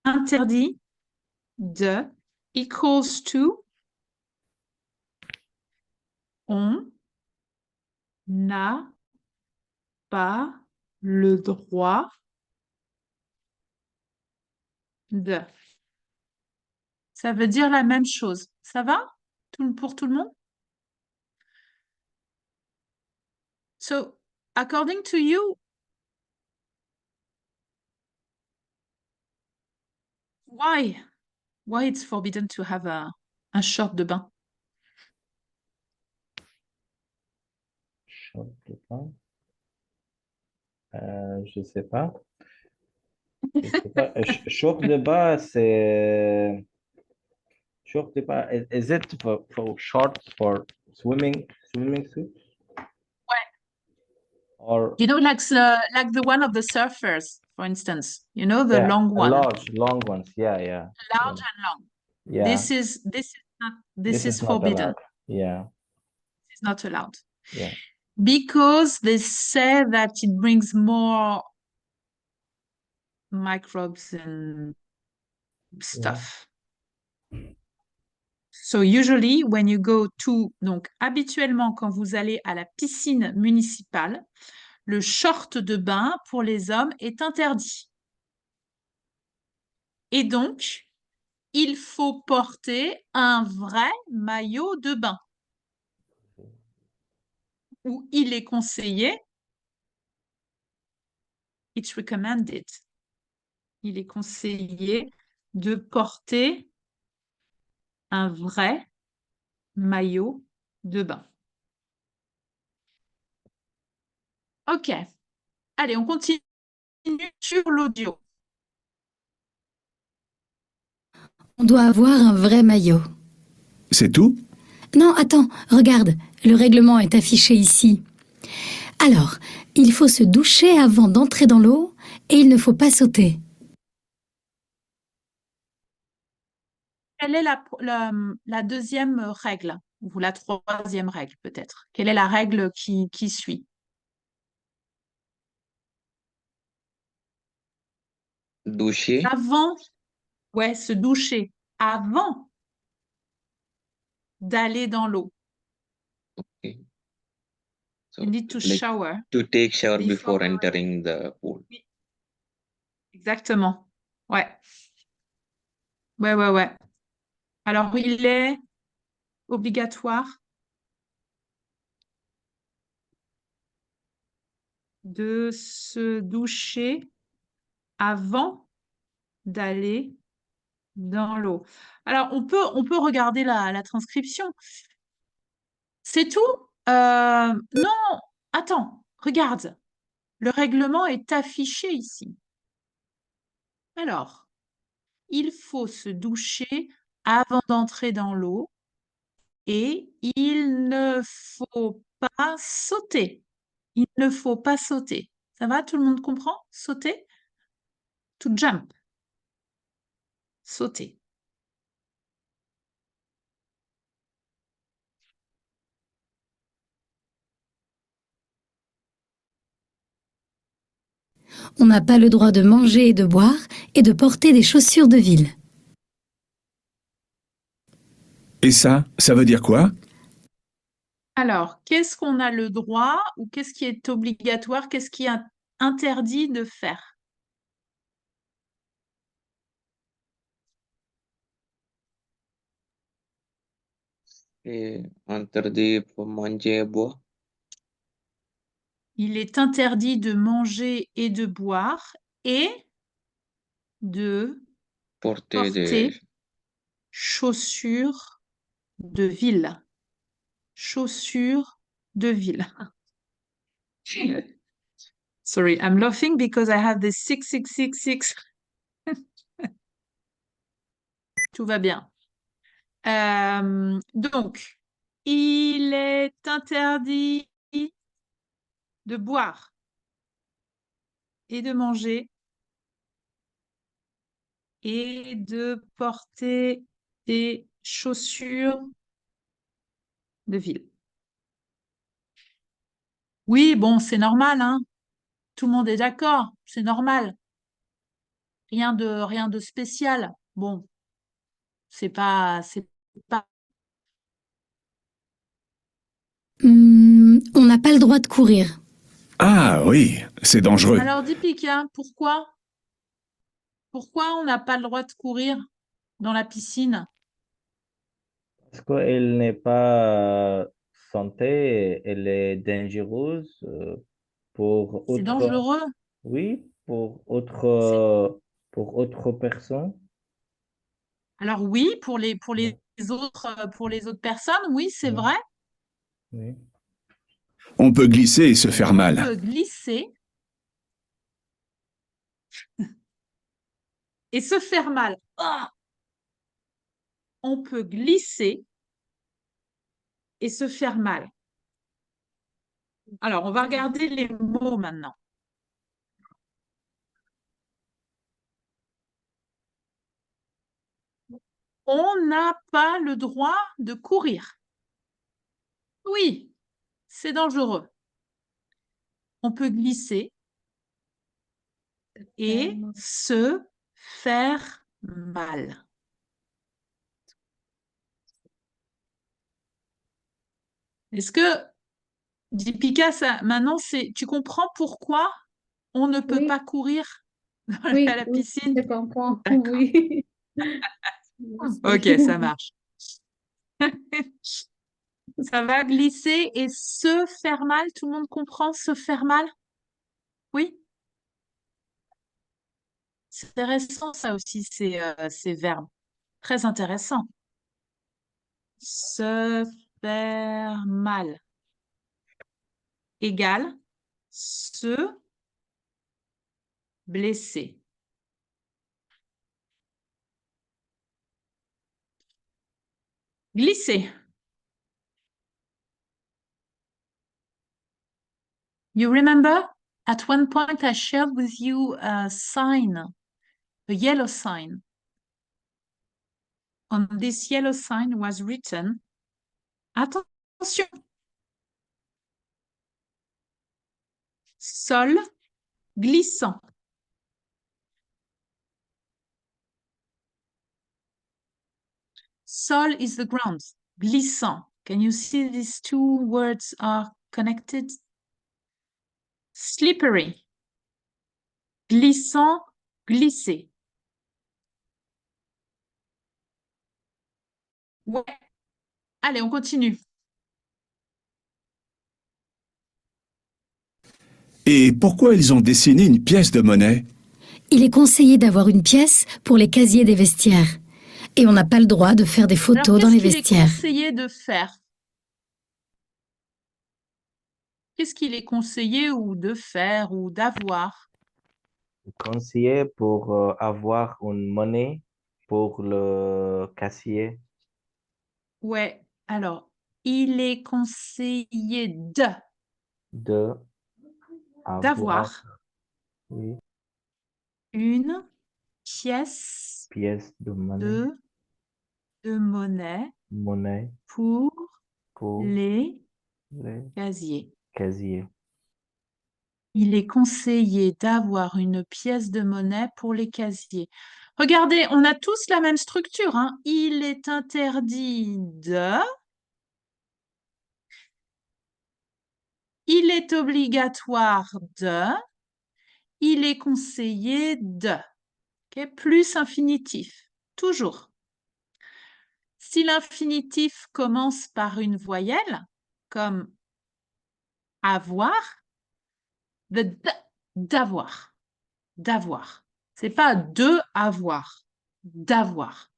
interdit de equals to on n'a pas le droit de. Ça veut dire la même chose. Ça va pour tout le monde? So, according to you, why it's forbidden to have un short de bain? Short de bain. Je sais pas. Je sais pas. Short de bas, c'est short de bas. Is it for shorts for swimming suit? Or You know, like the one of the surfers, for instance. You know, the yeah, long one, long ones. Yeah. large and long. Yeah. This is not This is is not forbidden. allowed. Yeah. It's not allowed Yeah. because they say that it brings more microbes and stuff. So usually when you go to, donc habituellement quand vous allez à la piscine municipale, le short de bain pour les hommes est interdit. Et donc, il faut porter un vrai maillot de bain. Où il est conseillé, it's recommended, il est conseillé de porter un vrai maillot de bain. Ok. Allez, on continue sur l'audio. On doit avoir un vrai maillot. C'est tout? Non, attends, regarde, le règlement est affiché ici. Alors, il faut se doucher avant d'entrer dans l'eau et il ne faut pas sauter. Quelle est la deuxième règle, ou la troisième règle peut-être? Quelle est la règle qui suit? Doucher. Avant, ouais, se doucher avant d'aller dans l'eau. Okay. So, You need to like, shower. to take shower before before entering the pool. Exactement. Ouais. Ouais. Alors, il est obligatoire de se doucher avant d'aller dans l'eau. Alors, on peut regarder la transcription. C'est tout? Non, attends, regarde. Le règlement est affiché ici. Alors, il faut se doucher avant d'entrer dans l'eau et il ne faut pas sauter. Il ne faut pas sauter. Ça va? Tout le monde comprend? Sauter? To jump. Sauter. On n'a pas le droit de manger et de boire et de porter des chaussures de ville. Et ça veut dire quoi? Alors, qu'est-ce qu'on a le droit ou qu'est-ce qui est obligatoire? Qu'est-ce qui est interdit de faire? Et interdit pour manger et boire. Il est interdit de manger et de boire et de Porter porter chaussures de ville. Chaussures de ville. Sorry, I'm laughing because I have this 6666. Tout va bien. Donc, il est interdit de boire et de manger et de porter des chaussures de ville. Oui, bon, c'est normal, hein. Tout le monde est d'accord, c'est normal. Rien de spécial. Bon, c'est pas. On n'a pas le droit de courir. Ah oui, c'est dangereux. Alors, dis Pika, pourquoi? Pourquoi on n'a pas le droit de courir dans la piscine? Parce qu'elle n'est pas santé, elle est dangereuse pour C'est autre, dangereux. oui, pour autre personne. Alors oui, pour les autres personnes, oui, c'est vrai. Oui. On peut glisser et se faire On mal. peut glisser Et se faire mal. Ah, on peut glisser et se faire mal. Alors, on va regarder les mots maintenant. On n'a pas le droit de courir. Oui, c'est dangereux. On peut glisser et se faire mal. Est-ce que, Deepika, maintenant, tu comprends pourquoi on ne peut Oui, pas courir à oui, la oui, piscine? je comprends. D'accord. Oui. Ok, Merci. ça marche. Ça va glisser et se faire mal. Tout le monde comprend se faire mal? Oui? C'est intéressant, ça aussi, ces verbes. Très intéressant. Se faire mal égale se blesser. Glisser. You remember at one point I shared with you a sign, a yellow sign. On this yellow sign was written, attention, sol glissant. Sol is the ground. Glissant. Can you see these two words are connected? Slippery. Glissant, glisser. Ouais. Allez, on continue. Et pourquoi ils ont dessiné une pièce de monnaie? Il est conseillé d'avoir une pièce pour les casiers des vestiaires. Et on n'a pas le droit de faire des Alors, photos dans qu'est-ce les qu'il est vestiaires. conseillé de faire? Qu'est-ce qu'il est conseillé ou de faire ou d'avoir? Conseiller pour avoir une monnaie pour le casier Ouais, alors, il est conseillé de avoir, d'avoir oui, une pièce pièce de monnaie, de monnaie monnaie pour pour les les casiers. casiers. Il est conseillé d'avoir une pièce de monnaie pour les casiers. Regardez, on a tous la même structure, hein. Il est interdit de, il est obligatoire de, il est conseillé de. Ok, plus infinitif, toujours. Si l'infinitif commence par une voyelle, comme avoir, d'avoir, d'avoir. C'est pas de avoir, d'avoir.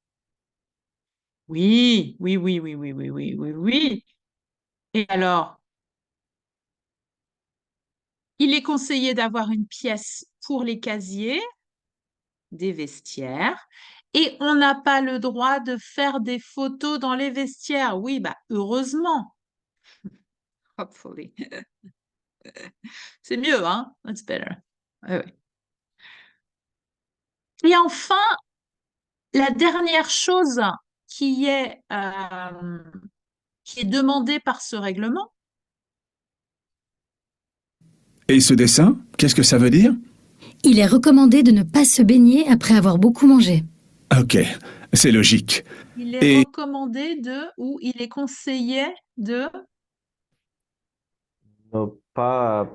Oui, oui, oui, oui, oui, oui, oui, oui, oui. Et alors, il est conseillé d'avoir une pièce pour les casiers, des vestiaires, et on n'a pas le droit de faire des photos dans les vestiaires. Oui, bah heureusement. Hopefully. C'est mieux, hein? That's better. Ouais, ouais. Et enfin, la dernière chose qui est demandée par ce règlement, Et ce dessin, qu'est-ce que ça veut dire? Il est recommandé de ne pas se baigner après avoir beaucoup mangé. Ok, c'est logique. il est Et- recommandé de, ou il est conseillé de, Ne pas,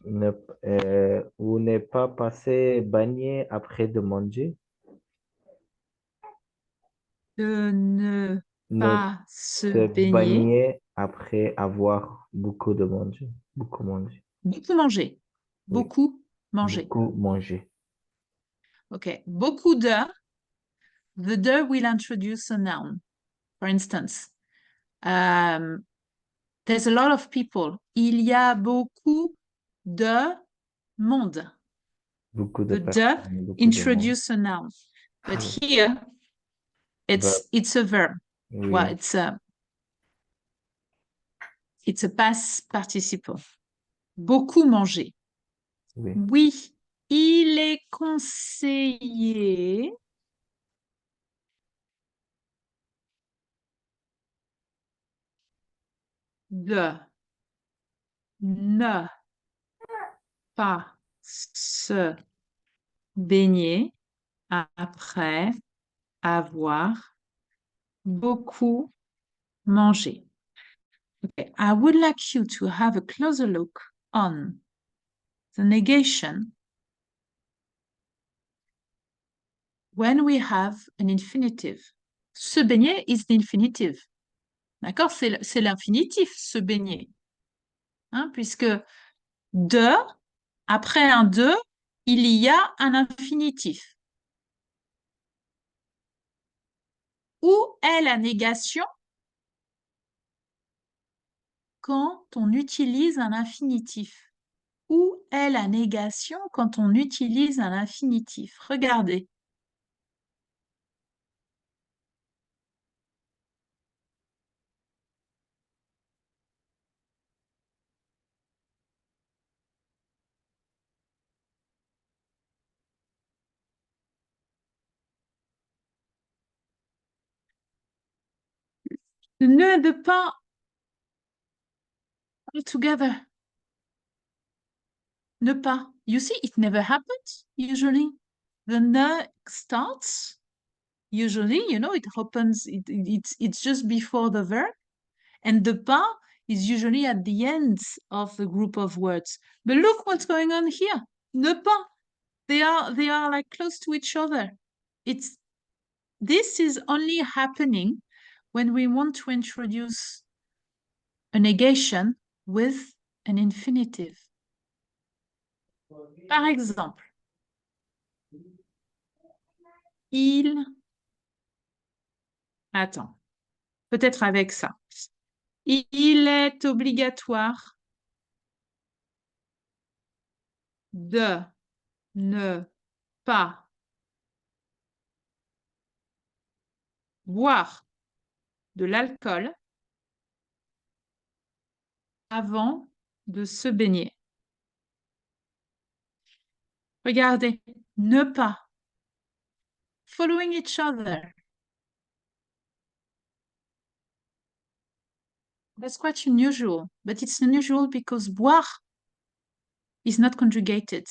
ou ne pas passer baigner après de manger. ne Ne pas se se baigner, baigner après avoir beaucoup de manger. Beaucoup manger. beaucoup manger, Oui, beaucoup manger. beaucoup manger. Ok, beaucoup de, the de will introduce a noun. For instance, there's a lot of people. Il y a beaucoup de monde. Beaucoup de The personnes, de beaucoup de monde. introduce a noun. But Oui. here, it's a verb. Oui. Well, it's a past participle. Beaucoup manger. Oui. Oui, il est conseillé de ne pas se baigner après avoir beaucoup mangé. Okay. I would like you to have a closer look on the negation when we have an infinitive. Se baigner is the infinitive. D'accord? C'est l'infinitif, se baigner. Hein, puisque de, après un de, il y a un infinitif. Où est la négation quand on utilise un infinitif? Où est la négation quand on utilise un infinitif? Regardez. Ne de pas all together. Ne pas. You see, it never happens usually. The ne starts. Usually, it happens, it's just before the verb. And the pas is usually at the end of the group of words. But look what's going on here. Ne pas. They are like close to each other. This is only happening when we want to introduce a negation with an infinitive. Par exemple, attends, peut-être avec ça. Il est obligatoire de ne pas boire de l'alcool avant de se baigner. Regardez, ne pas. Following each other. That's quite unusual, but it's unusual because boire is not conjugated.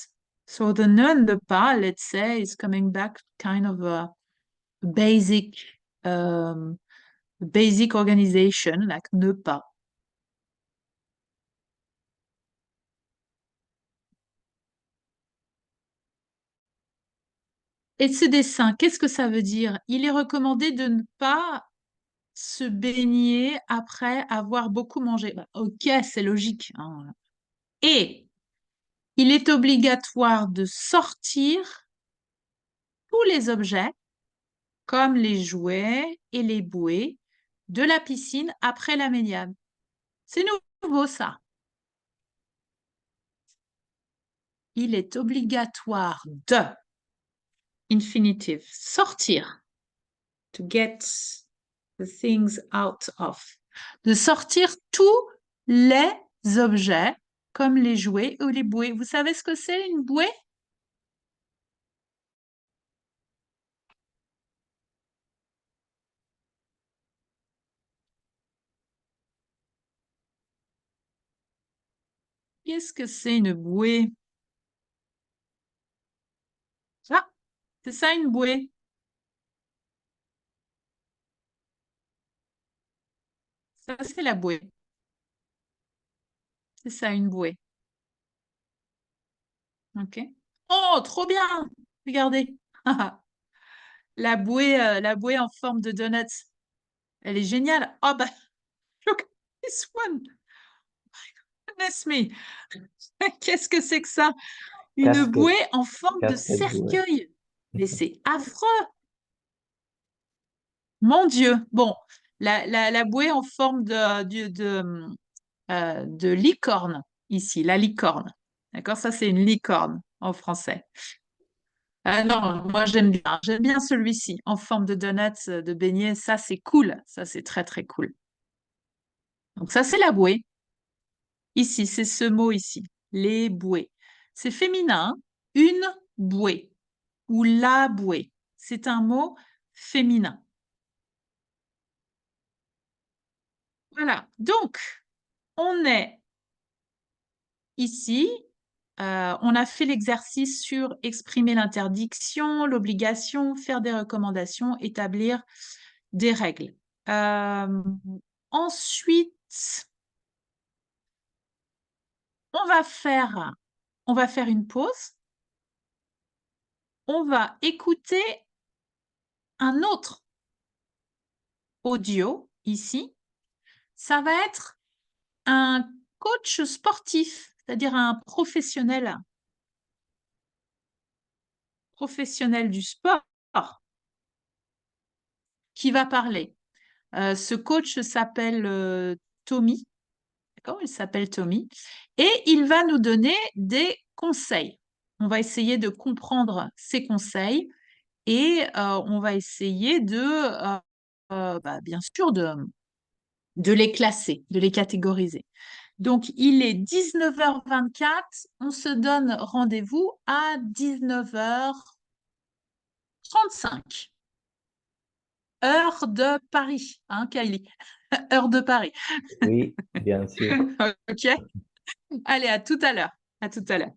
So the ne and the pas, let's say, is coming back kind of a basic organization, like ne pas. Et ce dessin, qu'est-ce que ça veut dire? Il est recommandé de ne pas se baigner après avoir beaucoup mangé. Bah, ok, c'est logique, hein. Et il est obligatoire de sortir tous les objets, comme les jouets et les bouées, de la piscine après la baignade. C'est nouveau, ça. Il est obligatoire de, infinitive, sortir, to get the things out of, de sortir tous les objets, comme les jouets ou les bouées. Vous savez ce que c'est une bouée? Qu'est-ce que c'est une bouée? Ah, c'est ça une bouée. Ça, c'est la bouée. C'est ça une bouée. Ok. Oh, trop bien! Regardez. La bouée en forme de donuts. Elle est géniale. Oh, bah, look at this one. Goodness me. Qu'est-ce que c'est que ça? Une Casquette. bouée en forme de Casquette bouée. cercueil. Mais c'est affreux. Mon Dieu. Bon, la bouée en forme de licorne, ici, la licorne. D'accord? Ça, c'est une licorne. en français. Ah non, moi j'aime bien. J'aime bien celui-ci en forme de donuts, de beignets. Ça, c'est cool. Ça, c'est très, très cool. Donc ça, c'est la bouée. Ici, c'est ce mot ici. Les bouées. C'est féminin. Une bouée ou la bouée. C'est un mot féminin. Voilà. Donc, on est ici. On a fait l'exercice sur exprimer l'interdiction, l'obligation, faire des recommandations, établir des règles. Ensuite, on va faire une pause. On va écouter un autre audio ici. Ça va être un coach sportif, c'est-à-dire un professionnel du sport qui va parler. Ce coach s'appelle Tommy. D'accord? Il s'appelle Tommy. Et il va nous donner des conseils. On va essayer de comprendre ces conseils et on va essayer bien sûr, de les classer, de les catégoriser. Donc, il est 19h24. On se donne rendez-vous à 19h35. Heure de Paris, hein, Kylie? Heure de Paris. Oui, bien sûr. OK? Allez, à tout à l'heure. À tout à l'heure.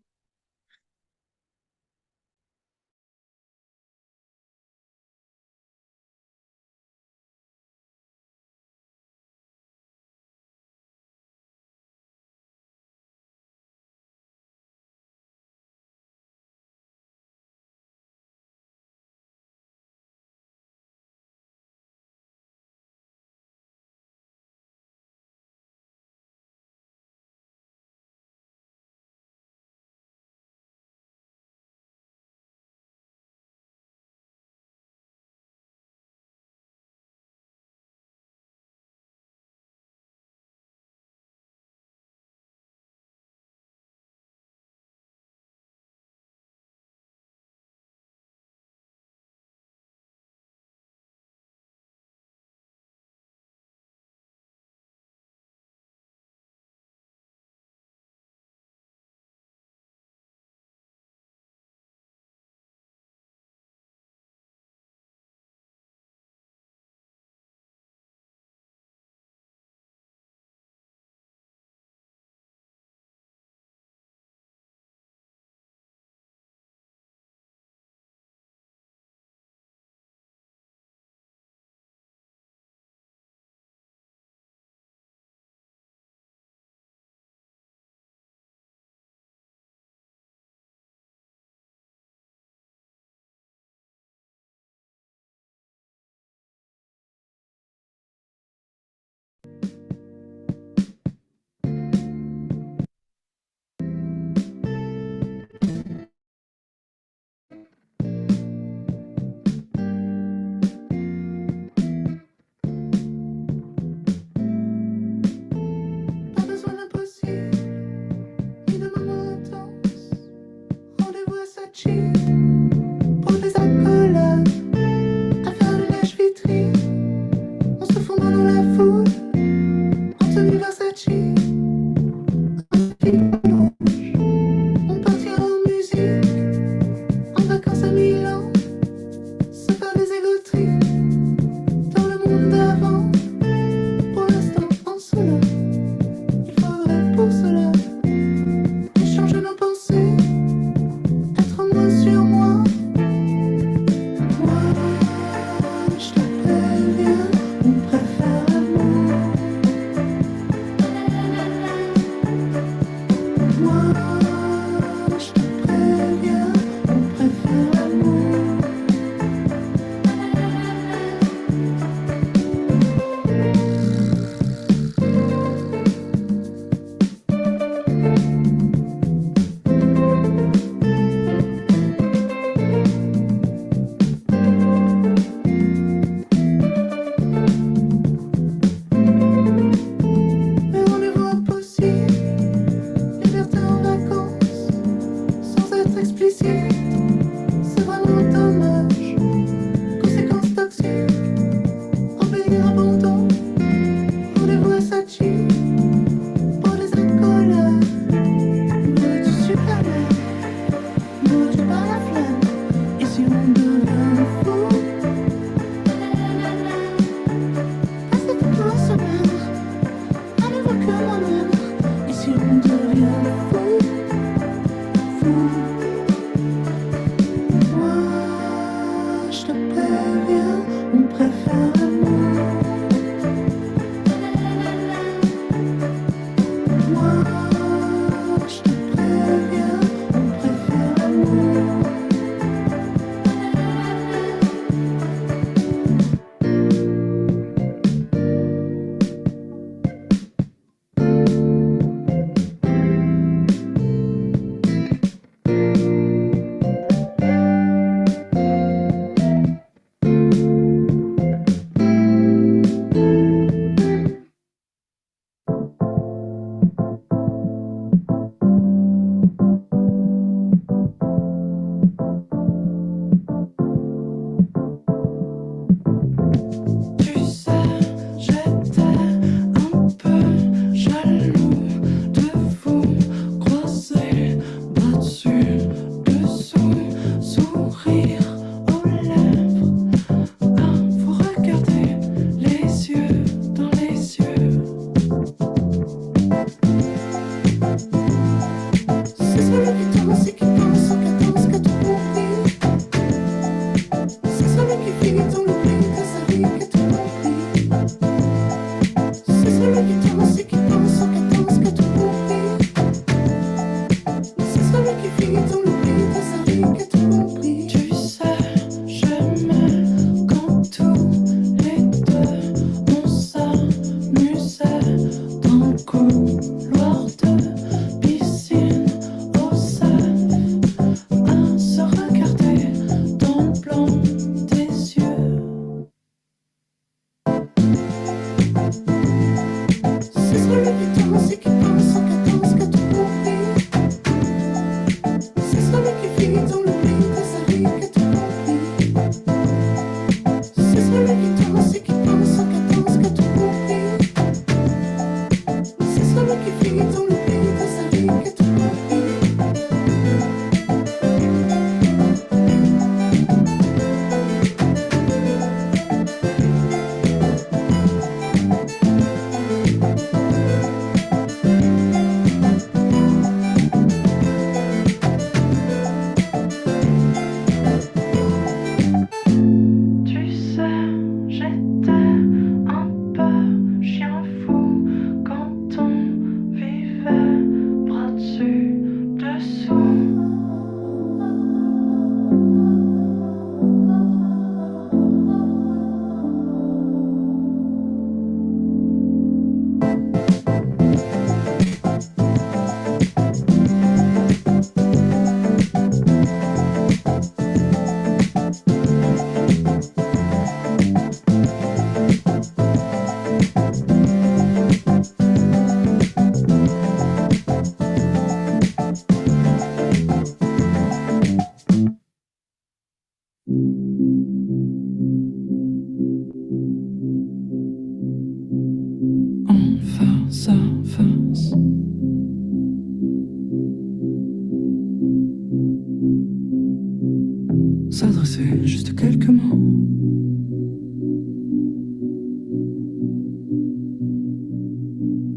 S'adresser juste quelques mots.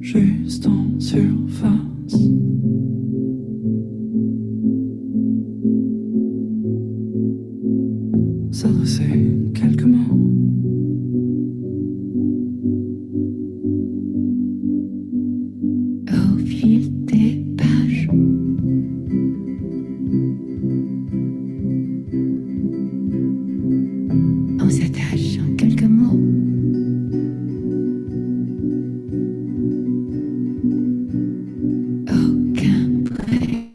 Juste en surface. S'adresser quelques mots. Au fil des pages, on s'attache en quelques mots. Aucun présage.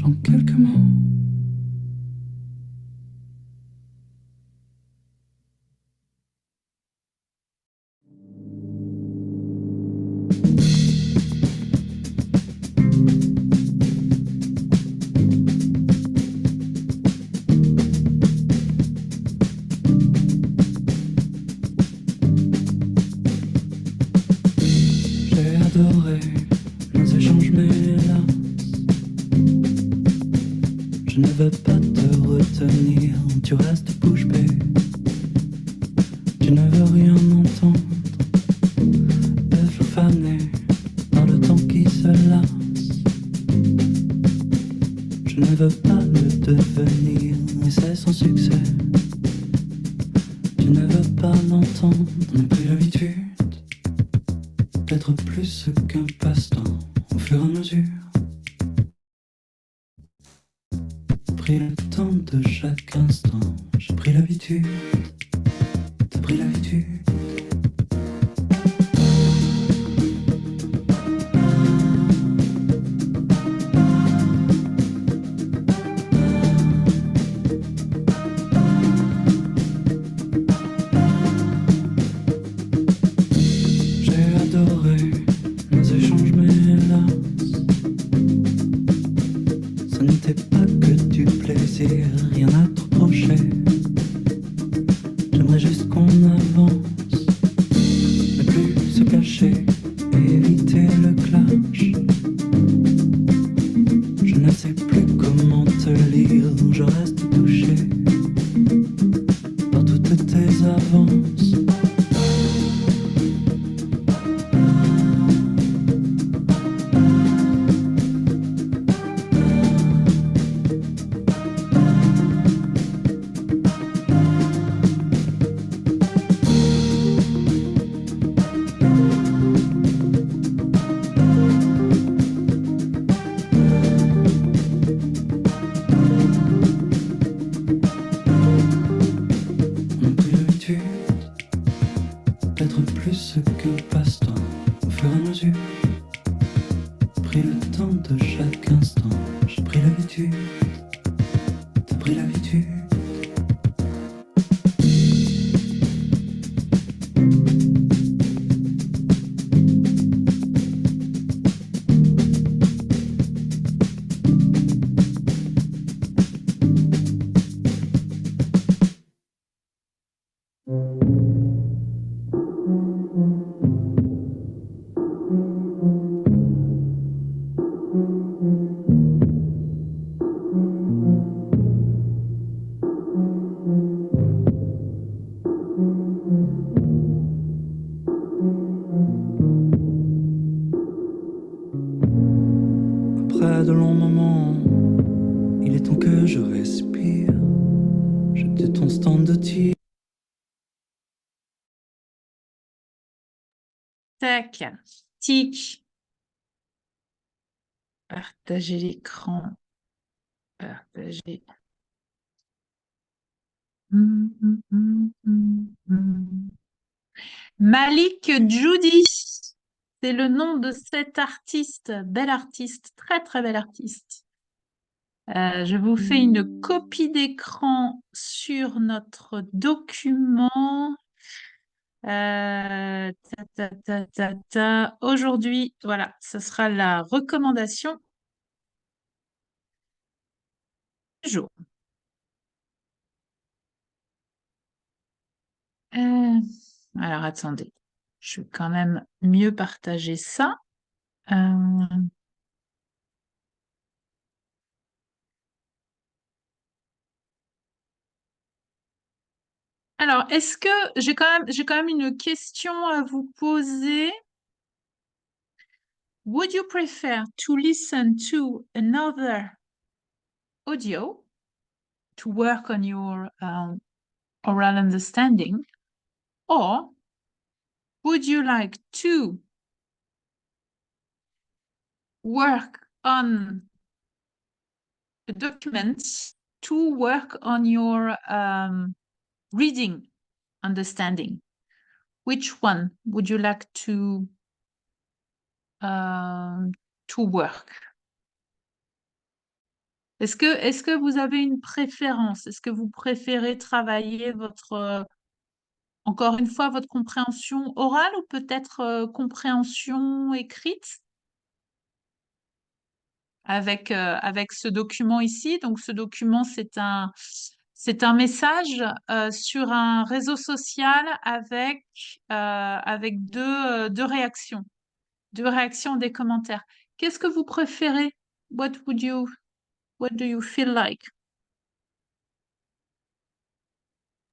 en quelques mots. J'ai adoré nos échanges, mais hélas, je ne veux pas te retenir. Tu restes bouche bée, tu ne veux rien entendre. Le flot fané par le temps qui se lasse. Je ne veux pas le devenir, et c'est sans succès. Tu ne veux pas l'entendre. On a pris l'habitude d'être plus qu'un passe-temps au fur et à mesure. Pris le temps de chaque instant. J'ai pris l'habitude. T'as pris l'habitude. J'ai adoré nos échanges, mais hélas, ce n'était pas que du plaisir, rien à te reprocher. J'aimerais juste qu'on avance, ne plus se cacher et éviter le clash. Je ne sais plus comment te lire, je reste touché par toutes tes avances. On a pris l'habitude d'être plus qu'un passe-temps au fur et à mesure. Pris le temps de chaque instant. J'ai pris l'habitude. T'as pris l'habitude. Après de longs moments, il est temps que je respire. Je détends ce temps de tir. Tac, tic. Partager l'écran. Partager. Malik Judy, c'est le nom de cet artiste, bel artiste, très très bel artiste. Je vous fais une copie d'écran sur notre document. Aujourd'hui, voilà, ce sera la recommandation du jour. Alors, attendez, je vais quand même mieux partager ça. Alors, est-ce que j'ai quand même une question à vous poser. Would you prefer to listen to another audio to work on your oral understanding, or would you like to work on the documents to work on your reading understanding? Which one would you like to work? Est-ce que vous avez une préférence? Est-ce que vous préférez travailler encore une fois, votre compréhension orale ou peut-être compréhension écrite avec ce document ici? Donc, ce document, c'est un message sur un réseau social avec deux réactions. Deux réactions des commentaires. Qu'est-ce que vous préférez? What do you feel like?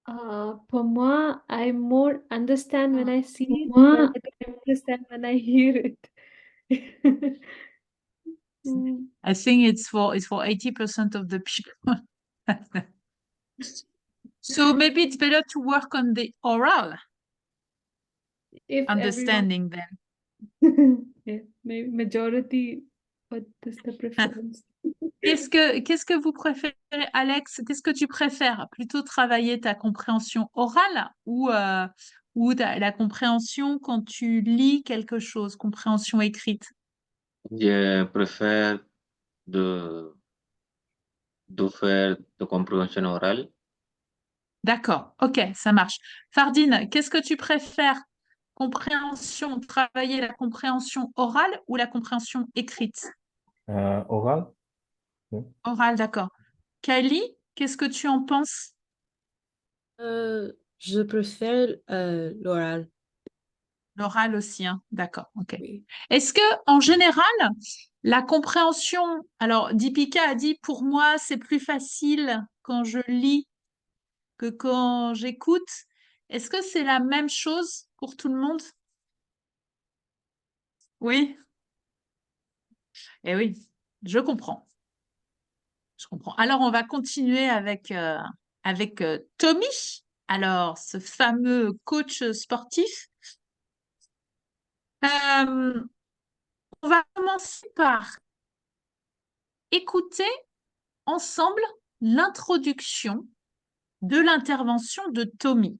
For moi, I more understand when I see it Moi, rather than I understand when I hear it. Mm, I think it's for 80% of the people. So maybe it's better to work on the oral If everyone, understanding then. yeah, maybe majority, but this the preference. Qu'est-ce que vous préférez, Alex? Qu'est-ce que tu préfères? Plutôt travailler ta compréhension orale ou la compréhension quand tu lis quelque chose, compréhension écrite? Je préfère de, de faire de compréhension orale. D'accord, ok, ça marche. Fardine, qu'est-ce que tu préfères? Travailler la compréhension orale ou la compréhension écrite? Oral? Oui. Orale, d'accord. Kylie, qu'est-ce que tu en penses? Je préfère l'oral. L'oral aussi, hein. D'accord, ok. Oui. Est-ce que, en général, la compréhension, alors Deepika a dit, pour moi, c'est plus facile quand je lis que quand j'écoute. Est-ce que c'est la même chose pour tout le monde? Oui? Eh oui, je comprends. Je comprends. Alors, on va continuer avec Tommy. Alors, ce fameux coach sportif. Euh, on va commencer par écouter ensemble l'introduction de l'intervention de Tommy.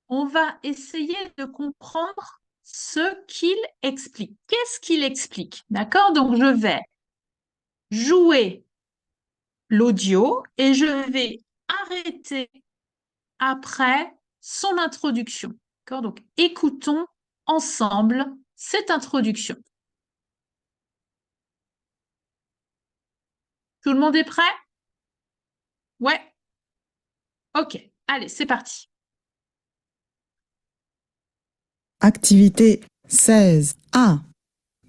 On va essayer de comprendre ce qu'il explique. Qu'est-ce qu'il explique? D'accord? Donc, je vais jouer l'audio et je vais arrêter après son introduction. D'accord? Donc, écoutons ensemble cette introduction. Tout le monde est prêt? Ouais? Ok, allez, c'est parti. Activité 16A.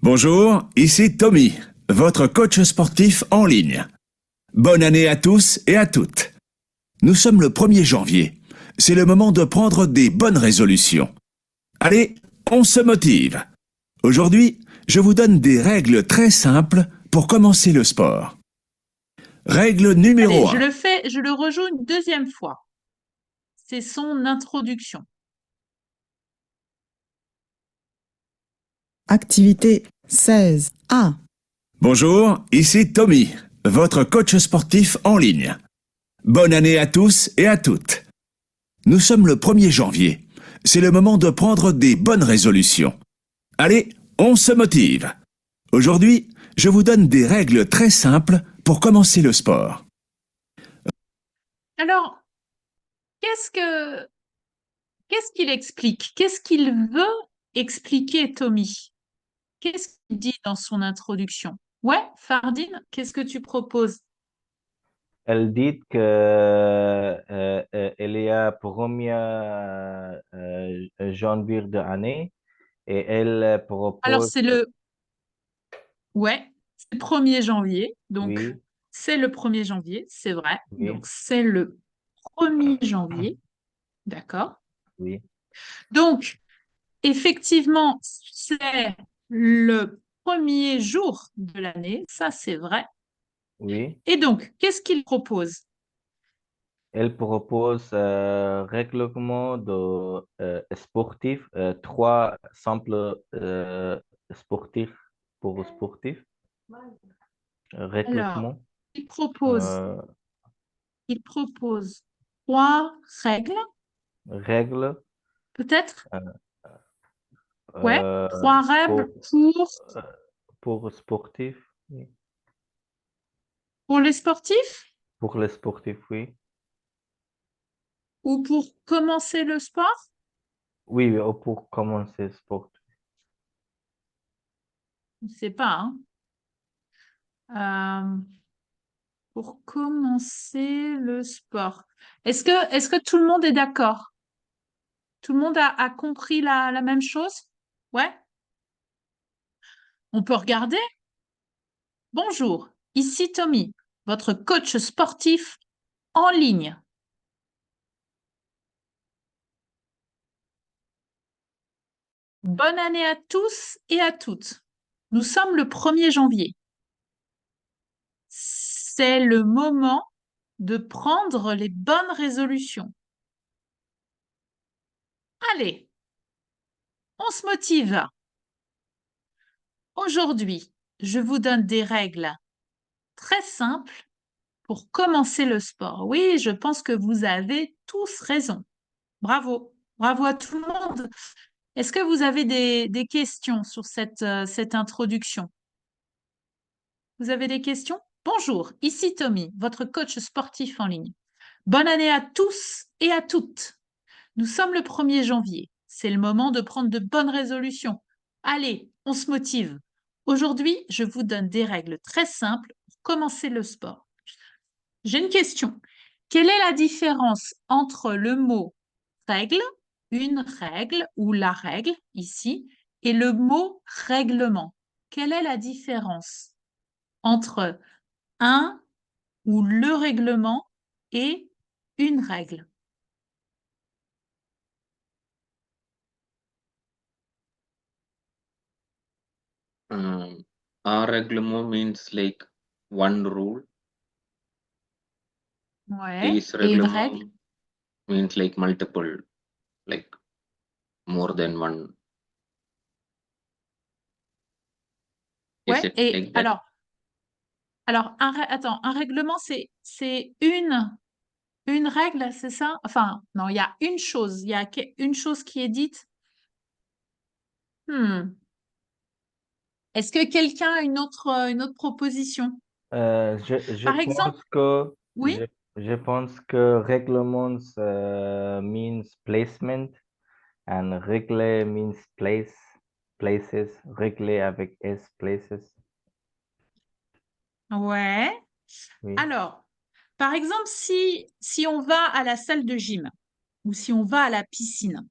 Bonjour, ici Tommy, votre coach sportif en ligne. Bonne année à tous et à toutes. Nous sommes le 1er janvier. C'est le moment de prendre des bonnes résolutions. Allez, on se motive. Aujourd'hui, je vous donne des règles très simples pour commencer le sport. Règle numéro Allez, 1. je le rejoue une deuxième fois. C'est son introduction. Activité 16A. Bonjour, ici Tommy, votre coach sportif en ligne. Bonne année à tous et à toutes. Nous sommes le 1er janvier. C'est le moment de prendre des bonnes résolutions. Allez, on se motive. Aujourd'hui, je vous donne des règles très simples pour commencer le sport. Alors, qu'est-ce qu'il explique? Qu'est-ce qu'il veut expliquer, Tommy? Qu'est-ce qu'il dit dans son introduction? Ouais, Fardine, qu'est-ce que tu proposes? Elle dit que il y a 1er janvier de année et elle Alors, propose, ouais, c'est le 1er janvier. Donc, oui, c'est le 1er janvier, c'est vrai. oui, Donc, c'est le 1er janvier. D'accord. oui, Donc, effectivement, c'est le 1er jour de l'année. Ça, c'est vrai. oui. Et donc, qu'est-ce qu'il propose? Elle propose règlement de sportif, 3 simples sportifs pour sportifs. Alors, Règlement. il propose, il propose 3 règles, Règles. peut-être? Ouais, 3 règles pour sportif, oui. pour les sportifs Pour les sportifs, oui. ou pour commencer le sport? Oui, oui, pour commencer le sport. Je ne sais pas, hein. Pour commencer le sport. Est-ce que tout le monde est d'accord? Tout le monde a compris la même chose? Ouais? On peut regarder? Bonjour, ici Tommy, votre coach sportif en ligne. Bonne année à tous et à toutes. Nous sommes le 1er janvier. C'est le moment de prendre les bonnes résolutions. Allez, on se motive. Aujourd'hui, je vous donne des règles très simples pour commencer le sport. Oui, je pense que vous avez tous raison. Bravo. Bravo à tout le monde. Est-ce que vous avez des questions sur cette introduction? Vous avez des questions? Bonjour, ici Tommy, votre coach sportif en ligne. Bonne année à tous et à toutes. Nous sommes le 1er janvier. C'est le moment de prendre de bonnes résolutions. Allez, on se motive. Aujourd'hui, je vous donne des règles très simples pour commencer le sport. J'ai une question. Quelle est la différence entre le mot règle, une règle ou la règle ici, et le mot règlement? Quelle est la différence entre un ou le règlement et une règle? A reglement means like one rule. Ouais. This Et une règle? reglement means like multiple, like more than one. Is Ouais. it Et like that? alors attends, un règlement, c'est une règle, c'est ça? Enfin, non, il y a une chose, il y a une chose qui est dite. Est-ce que quelqu'un a une autre proposition? Je Par exemple, pense que oui? je pense que règlement means placement and règle means places, règle avec S, places. Ouais. Oui. Alors, par exemple, si on va à la salle de gym ou si on va à la piscine,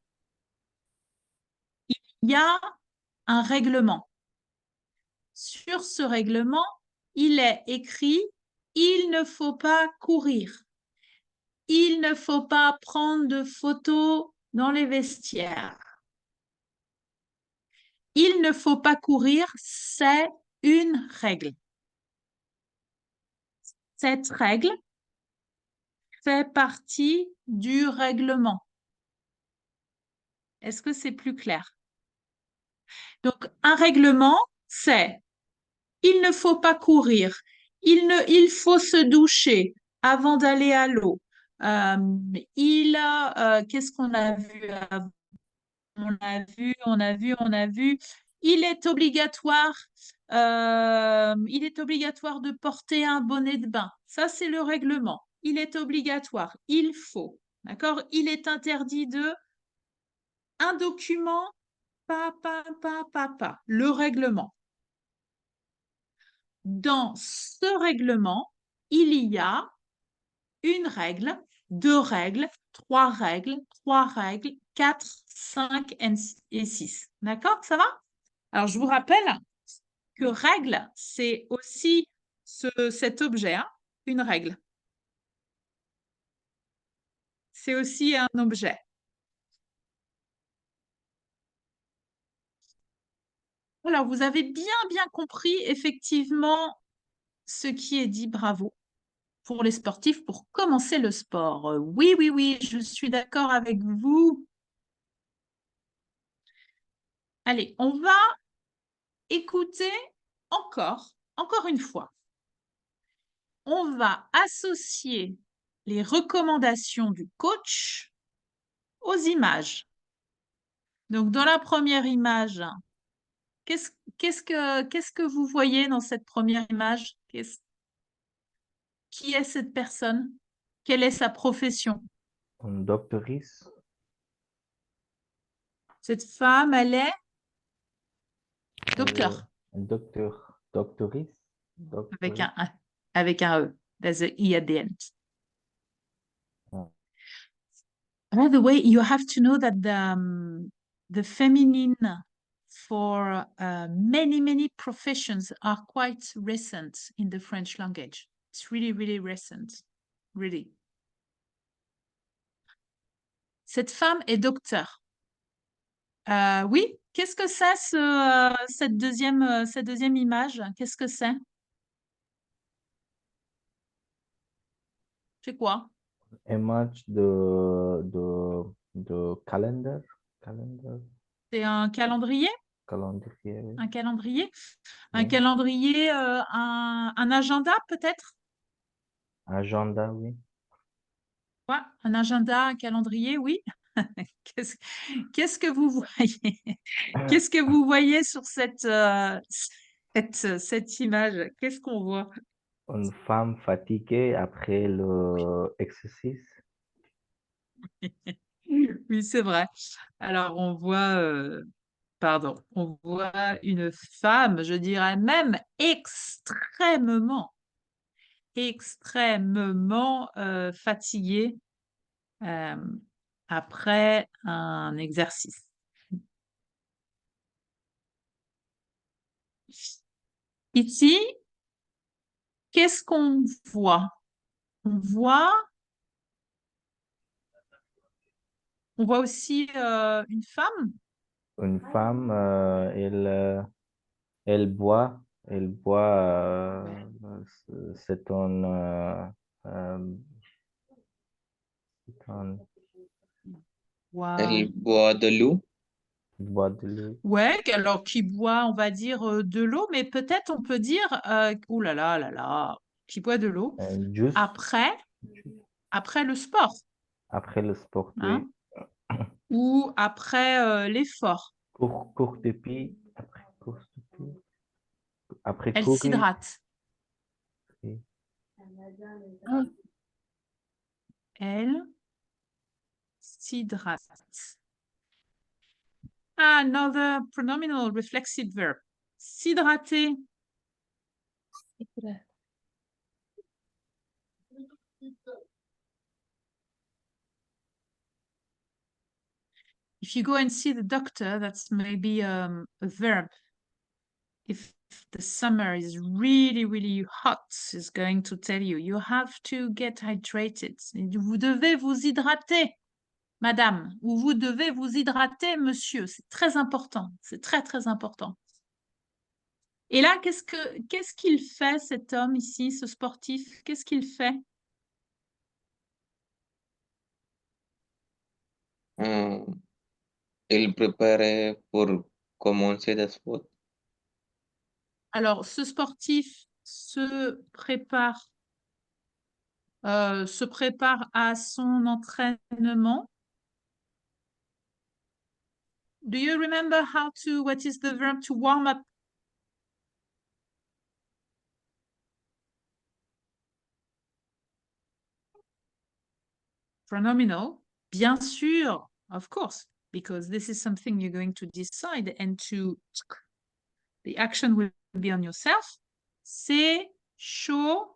il y a un règlement. Sur ce règlement, il est écrit « Il ne faut pas courir. Il ne faut pas prendre de photos dans les vestiaires. » Il ne faut pas courir, c'est une règle. Cette règle fait partie du règlement. Est-ce que c'est plus clair? Donc, un règlement, c'est il ne faut pas courir, il faut se doucher avant d'aller à l'eau. Qu'est-ce qu'on a vu? On a vu. Il est obligatoire de porter un bonnet de bain. Ça, c'est le règlement. Il est obligatoire. Il faut. D'accord? Il est interdit de un document, pas. Le règlement. Dans ce règlement, il y a une règle, 2 règles, 3 règles, 4, 5 et 6. D'accord? Ça va? Alors, je vous rappelle que règle, c'est aussi cet objet, hein, une règle. C'est aussi un objet. Alors, vous avez bien compris effectivement ce qui est dit. Bravo pour les sportifs pour commencer le sport. Oui, je suis d'accord avec vous. Allez, on va écouter encore une fois. On va associer les recommandations du coach aux images. Donc, dans la première image, qu'est-ce que vous voyez dans cette première image? Qui est cette personne? Quelle est sa profession? Une doctrice. Cette femme, elle est docteur, Un docteur. Doctrice. avec Doctrice. avec un E. There's a E at the end. Ah. By the way, you have to know that the feminine for many, many professions are quite recent in the French language. It's really, really recent. Really. Cette femme est docteur. Oui, qu'est-ce que c'est cette deuxième image? Qu'est-ce que c'est? C'est quoi? Image de calendar. Calendar. C'est un calendrier? Calendrier. Oui. Un calendrier? Un Oui. calendrier, un agenda peut-être? Agenda, oui. Ouais, un agenda, un calendrier, oui. Qu'est-ce que vous voyez? Qu'est-ce que vous voyez sur cette image? Qu'est-ce qu'on voit? Une femme fatiguée après l'exercice. Oui, c'est vrai. Alors, on voit, on voit une femme, je dirais même extrêmement fatiguée après un exercice. Ici, qu'est-ce qu'on voit? On voit aussi une femme. Une femme, elle boit. Elle boit. C'est Elle boit de l'eau. boit de l'eau. Ouais, alors qui boit, on va dire, de l'eau, mais peut-être on peut dire, ouh là là, qui boit de l'eau Juice. après le sport, Après le sport, hein, oui. ou après l'effort. Cours de pied. Après course de pied. Après Elle courir. s'hydrate. Oui. Elle s'hydrate. Another pronominal reflexive verb. S'hydrater. If you go and see the doctor, that's maybe a verb. If the summer is really, really hot, is going to tell you, you have to get hydrated. Vous devez vous hydrater, madame, ou vous devez vous hydrater, monsieur. C'est très important. C'est très, très important. Et là, qu'est-ce qu'il fait, cet homme ici, ce sportif? Qu'est-ce qu'il fait? Il prépare pour commencer le sport. Alors, ce sportif se prépare à son entraînement. Do you remember what is the verb to warm up? Pronominal, bien sûr, of course, because this is something you're going to decide and the action will be on yourself. C'est chauffer.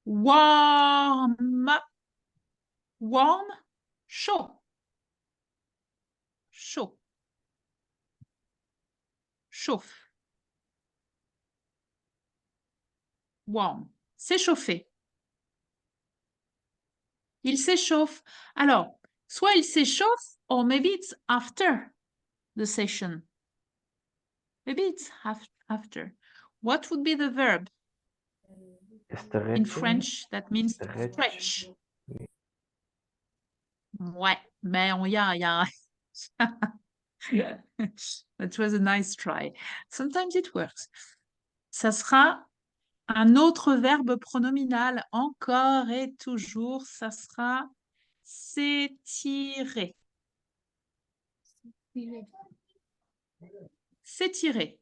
Warm up. Warm, chaud. Chaud. Chauffe. Warm. S'échauffer. Il s'échauffe. Alors, soit il s'échauffe, or maybe it's after the session. Maybe it's after. What would be the verb? In French, that means stretch. Ouais, mais il y a... That was a nice try. Sometimes it works. Ça sera un autre verbe pronominal, encore et toujours, ça sera S'étirer. S'étirer.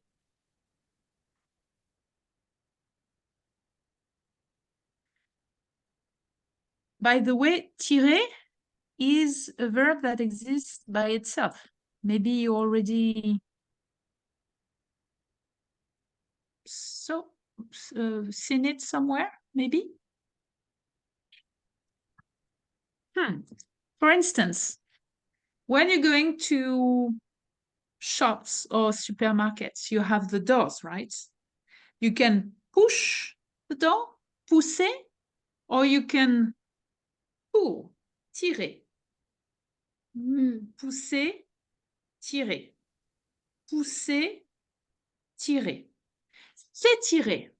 By the way, tirer is a verb that exists by itself. Maybe you already seen it somewhere, maybe? For instance, when you're going to shops or supermarkets, you have the doors, right? You can push the door, pousser, or you can pull, tirer. Pousser, tirer. Pousser, tirer. S'étirer.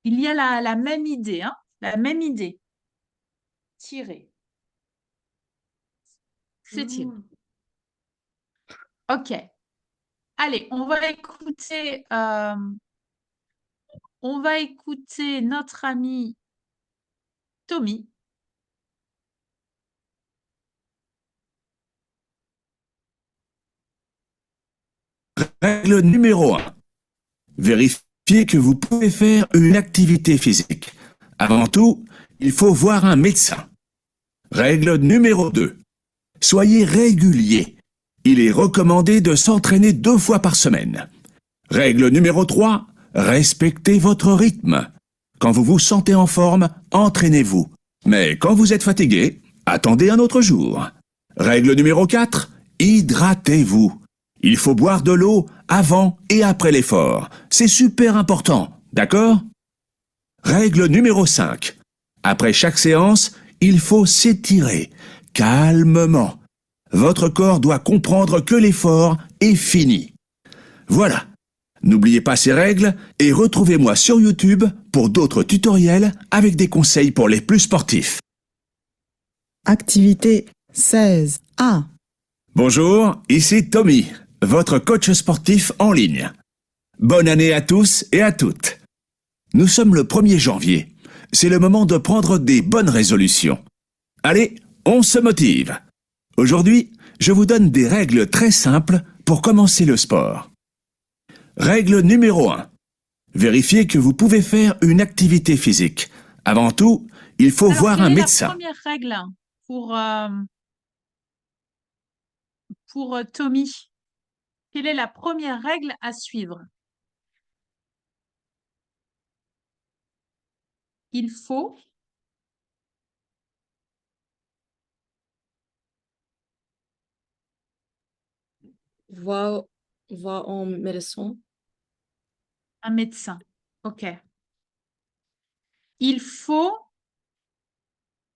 Il y a la même idée, hein? La même idée. Tirer. S'étirer. Ok. Allez, on va écouter notre ami Tommy. Règle numéro 1. Vérifiez que vous pouvez faire une activité physique. Avant tout, il faut voir un médecin. Règle numéro 2. Soyez régulier. Il est recommandé de s'entraîner 2 fois par semaine. Règle numéro 3. Respectez votre rythme. Quand vous vous sentez en forme, entraînez-vous. Mais quand vous êtes fatigué, attendez un autre jour. Règle numéro 4. Hydratez-vous. Il faut boire de l'eau avant et après l'effort. C'est super important, d'accord? Règle numéro 5. Après chaque séance, il faut s'étirer, calmement. Votre corps doit comprendre que l'effort est fini. Voilà. N'oubliez pas ces règles et retrouvez-moi sur YouTube pour d'autres tutoriels avec des conseils pour les plus sportifs. Activité 16A. Bonjour, ici Tommy, votre coach sportif en ligne. Bonne année à tous et à toutes. Nous sommes le 1er janvier. C'est le moment de prendre des bonnes résolutions. Allez, on se motive. Aujourd'hui, je vous donne des règles très simples pour commencer le sport. Règle numéro 1. Vérifiez que vous pouvez faire une activité physique. Avant tout, il faut Alors, voir quelle un est médecin. la première règle pour Tommy? Quelle est la première règle à suivre? Il faut Voir un médecin. un médecin. OK. Il faut,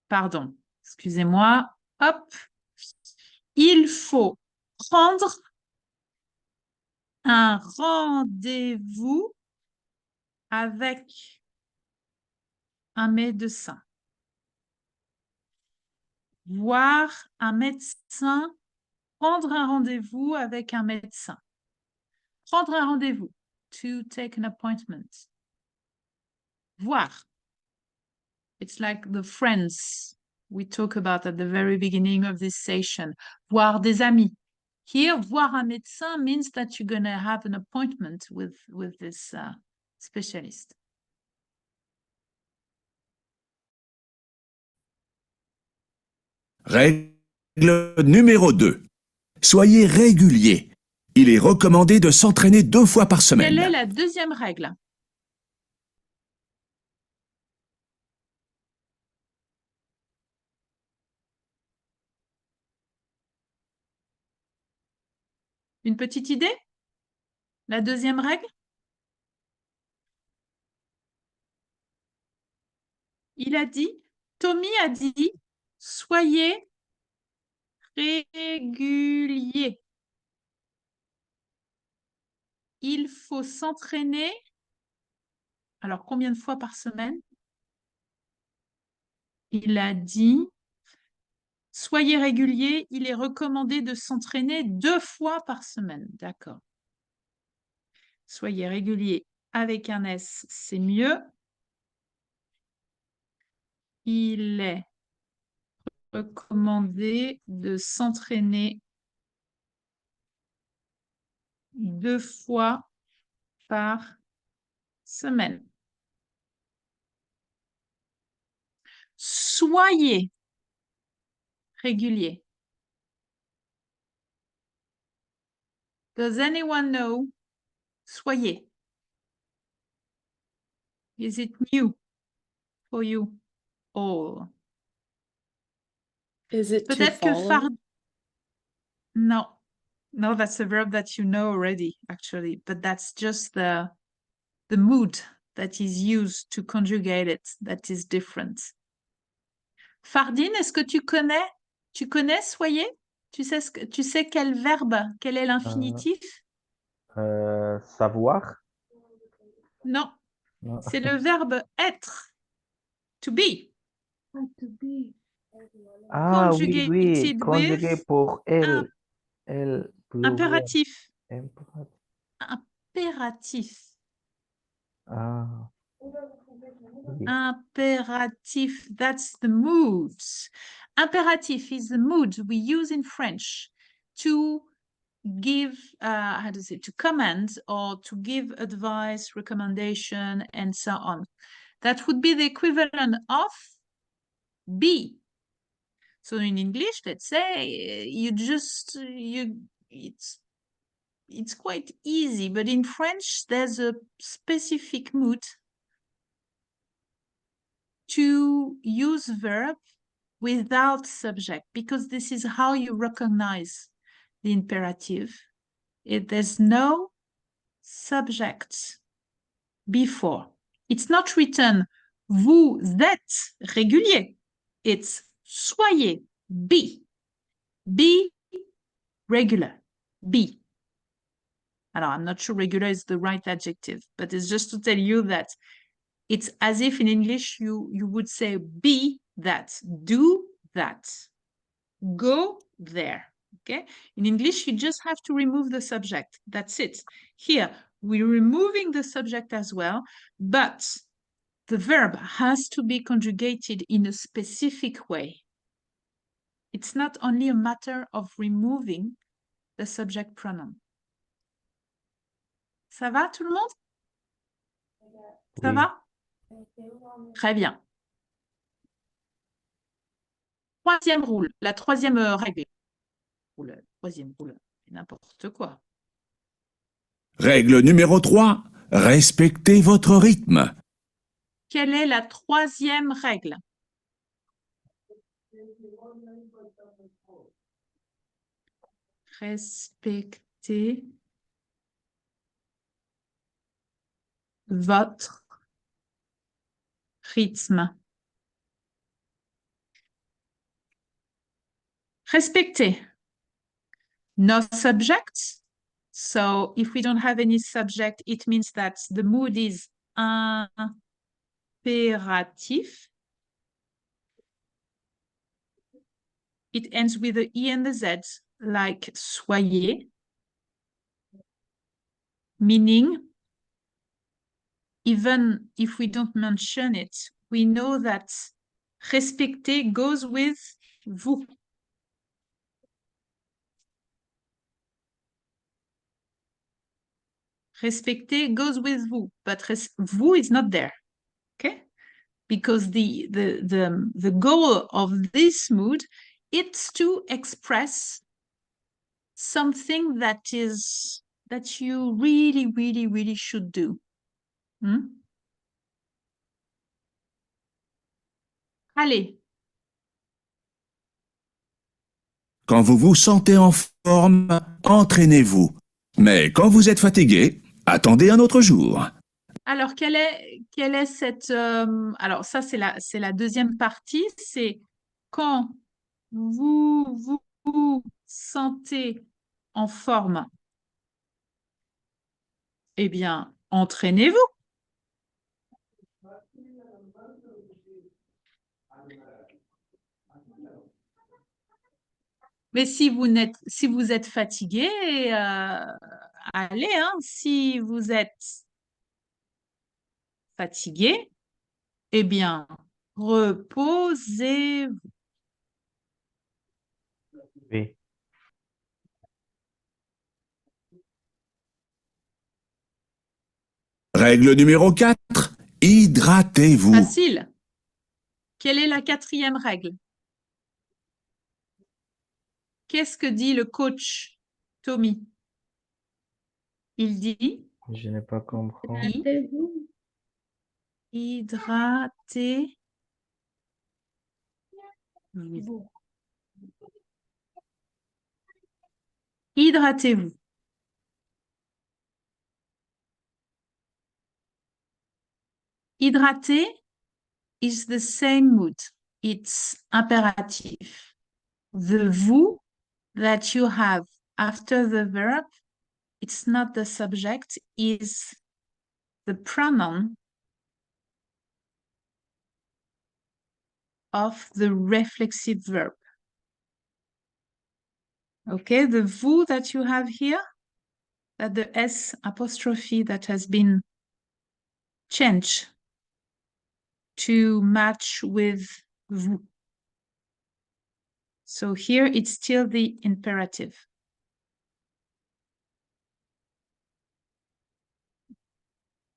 pardon, excusez-moi, hop. Il faut prendre un rendez-vous avec un médecin. Voir un médecin, prendre un rendez-vous avec un médecin. Prendre un rendez-vous. To take an appointment. Voir. It's like the friends we talk about at the very beginning of this session. Voir des amis. Here, voir un médecin means that you're going to have an appointment with this specialist. Règle numéro 2. Soyez régulier. Il est recommandé de s'entraîner 2 fois par semaine. Quelle est la deuxième règle? Une petite idée? La deuxième règle? Tommy a dit, soyez régulier. Il faut s'entraîner. Alors, combien de fois par semaine? Il a dit, soyez régulier, il est recommandé de s'entraîner 2 fois par semaine. D'accord. Soyez régulier avec un S, c'est mieux. Il est recommandé de s'entraîner 2 fois par semaine. Soyez régulier. Does anyone know? Soyez. Is it new for you all? Is it to Peut-être que follow? No. No, that's a verb that you know already, actually, but that's just the mood that is used to conjugate it that is different. Fardine, est-ce que tu connais soyez? Tu sais quel verbe, quel est l'infinitif? Savoir? Non, Non. c'est le verbe être, to be, Ah, to be. Ah oui, oui, conjugated conjugué with pour un elle, pluriel. impératif. Impératif. Impératif. Ah, oui. Impératif, that's the mood. Impératif is the mood we use in French to give, to command or to give advice, recommendation, and so on. That would be the equivalent of be. So in English, let's say it's quite easy, but in French, there's a specific mood to use verb without subject, because this is how you recognize the imperative. There's no subject before. It's not written vous êtes régulier. It's soyez, be. Be regular, be. Alors, I'm not sure regular is the right adjective, but it's just to tell you that it's as if in English you would say be that, do that, go there. Okay, in English you just have to remove the subject, that's it. Here we're removing the subject as well, but the verb has to be conjugated in a specific way. It's not only a matter of removing the subject pronoun. Ça va tout le monde? Ça Oui. va? Très bien. Troisième rule, la troisième règle. Troisième rule, n'importe quoi. Règle numéro 3. Respectez votre rythme. Quelle est la troisième règle? Respectez votre rythme. Respectez. No subject. So if we don't have any subject, it means that the mood is impératif. It ends with the E and the Z, like soyez, meaning even if we don't mention it, we know that respecter goes with vous. Respecter goes with vous, but vous is not there, okay? Because the goal of this mood is to express something that you really, really, really should do. Allez. Quand vous vous sentez en forme, entraînez-vous. Mais quand vous êtes fatigué, attendez un autre jour. Alors, quelle est cette... alors, ça, c'est la deuxième partie. C'est quand vous vous sentez en forme, eh bien, entraînez-vous. Mais si vous êtes fatigué, allez, hein, si vous êtes fatigué, eh bien, Reposez-vous. Oui. Règle numéro 4. Hydratez-vous. Facile. Quelle est la 4e règle? Qu'est-ce que dit le coach Tommy? Il dit Je n'ai pas compris. Hydratez-vous. hydratez. Vous. Hydratez-vous. Hydrater is the same mood. It's imperative. The vous that you have after the verb, it's not the subject, is the pronoun of the reflexive verb. Okay, the vous that you have here, that the S apostrophe that has been changed to match with vous. So here it's still the imperative.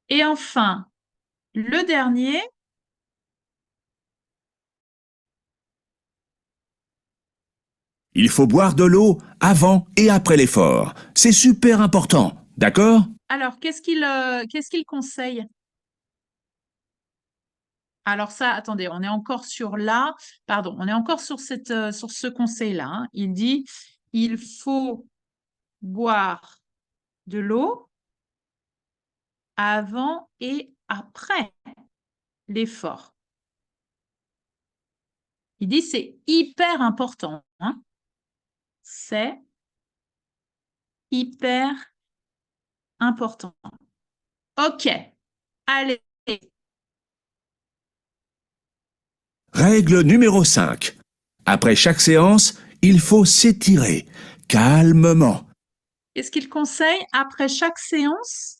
Et enfin, le dernier, Il faut boire de l'eau avant et après l'effort. C'est super important, d'accord? alors qu'est-ce qu'il conseille? Alors ça, attendez, on est encore sur là, pardon, on est encore sur sur ce conseil-là, hein. Il dit, il faut boire de l'eau avant et après l'effort. Il dit, c'est hyper important, hein. C'est hyper important. Ok, allez. Règle numéro 5. Après chaque séance, il faut s'étirer calmement. Qu'est-ce qu'il conseille après chaque séance?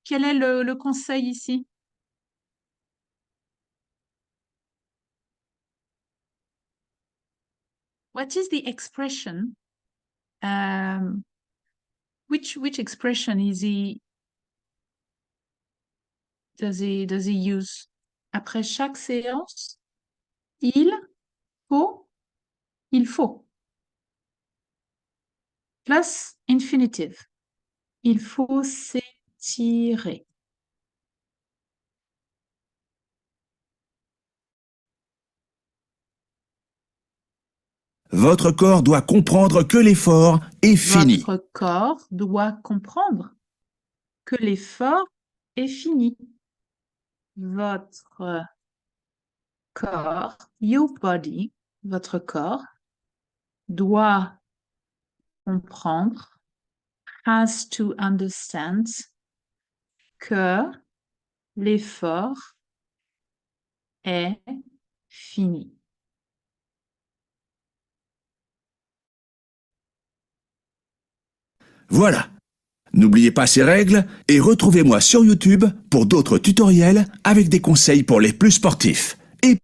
Quel est le conseil ici? What is the expression? Which expression does he use? Après chaque séance, il faut. Plus infinitive. Il faut s'étirer. Votre corps doit comprendre que l'effort est fini. Votre corps doit comprendre que l'effort est fini. Votre corps, your body, votre corps doit comprendre, has to understand, que l'effort est fini. Voilà. N'oubliez pas ces règles et retrouvez-moi sur YouTube pour d'autres tutoriels avec des conseils pour les plus sportifs et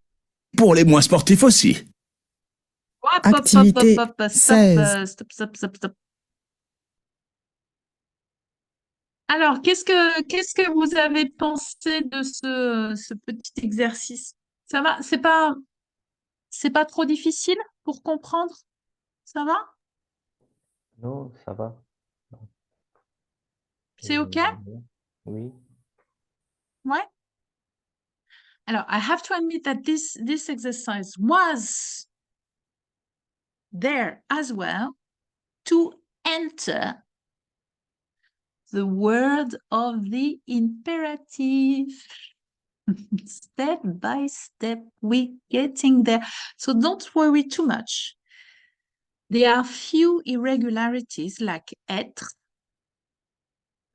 pour les moins sportifs aussi. Hop, Activité stop, 16. stop. Alors, qu'est-ce que vous avez pensé de ce petit exercice? Ça va? C'est pas trop difficile pour comprendre? Ça va? Non, ça va. C'est OK? Oui. Ouais. Alors, I have to admit that this exercise was there as well to enter the word of the imperative. Step by step, we're getting there. So don't worry too much. There are few irregularities like être.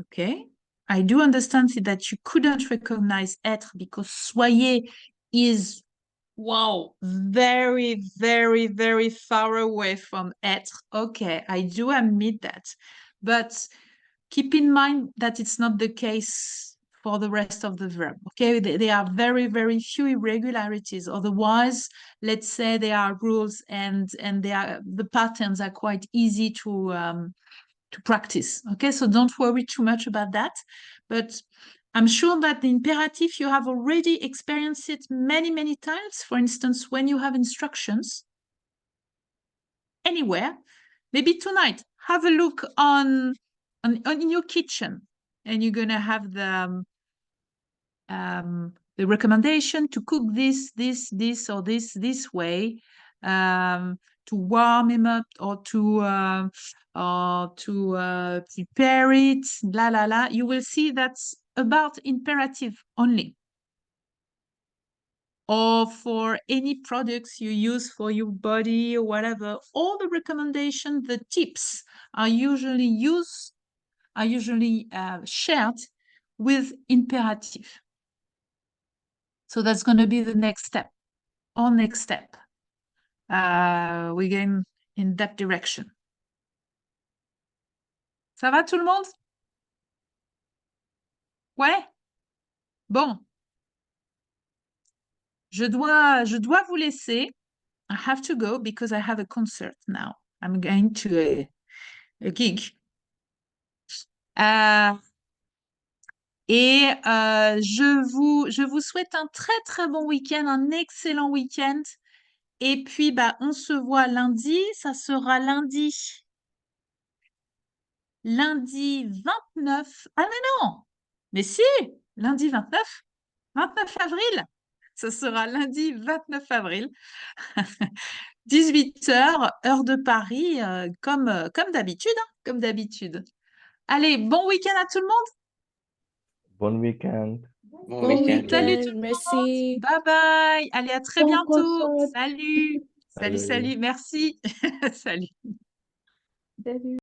Okay. I do understand that you couldn't recognize être because soyez is, wow, very, very, very far away from être. Okay, I do admit that. But keep in mind that it's not the case for the rest of the verb. Okay, there are very, very few irregularities. Otherwise, let's say there are rules and the patterns are quite easy to practice. Okay, so don't worry too much about that. But I'm sure that the imperative, you have already experienced it many, many times. For instance, when you have instructions anywhere, maybe tonight, have a look in your kitchen, and you're gonna have the recommendation to cook this, or this way, to warm him up, or to prepare it, la la la. You will see that's about imperative only. Or for any products you use for your body or whatever, all the recommendations, the tips are usually shared with imperative. So that's going to be the next step. Our next step. We're going in that direction. Ça va tout le monde? Ouais? Bon. Je dois vous laisser. I have to go because I have a concert now. I'm going to a gig. Je vous souhaite un très très bon week-end, un excellent week-end. Et puis, bah, on se voit lundi. Ça sera lundi 29. Ah mais non! Mais si! Lundi 29 avril. Ce sera lundi 29 avril. 18h, heure de Paris, comme d'habitude. Comme d'habitude. Allez, bon week-end à tout le monde. Bon week-end. Bon Bon week-end. Salut tout week-end. le Merci. monde. Bye bye. Allez, à très Bon bientôt. concert. Salut. Salut. Salut. Merci. Salut. Salut.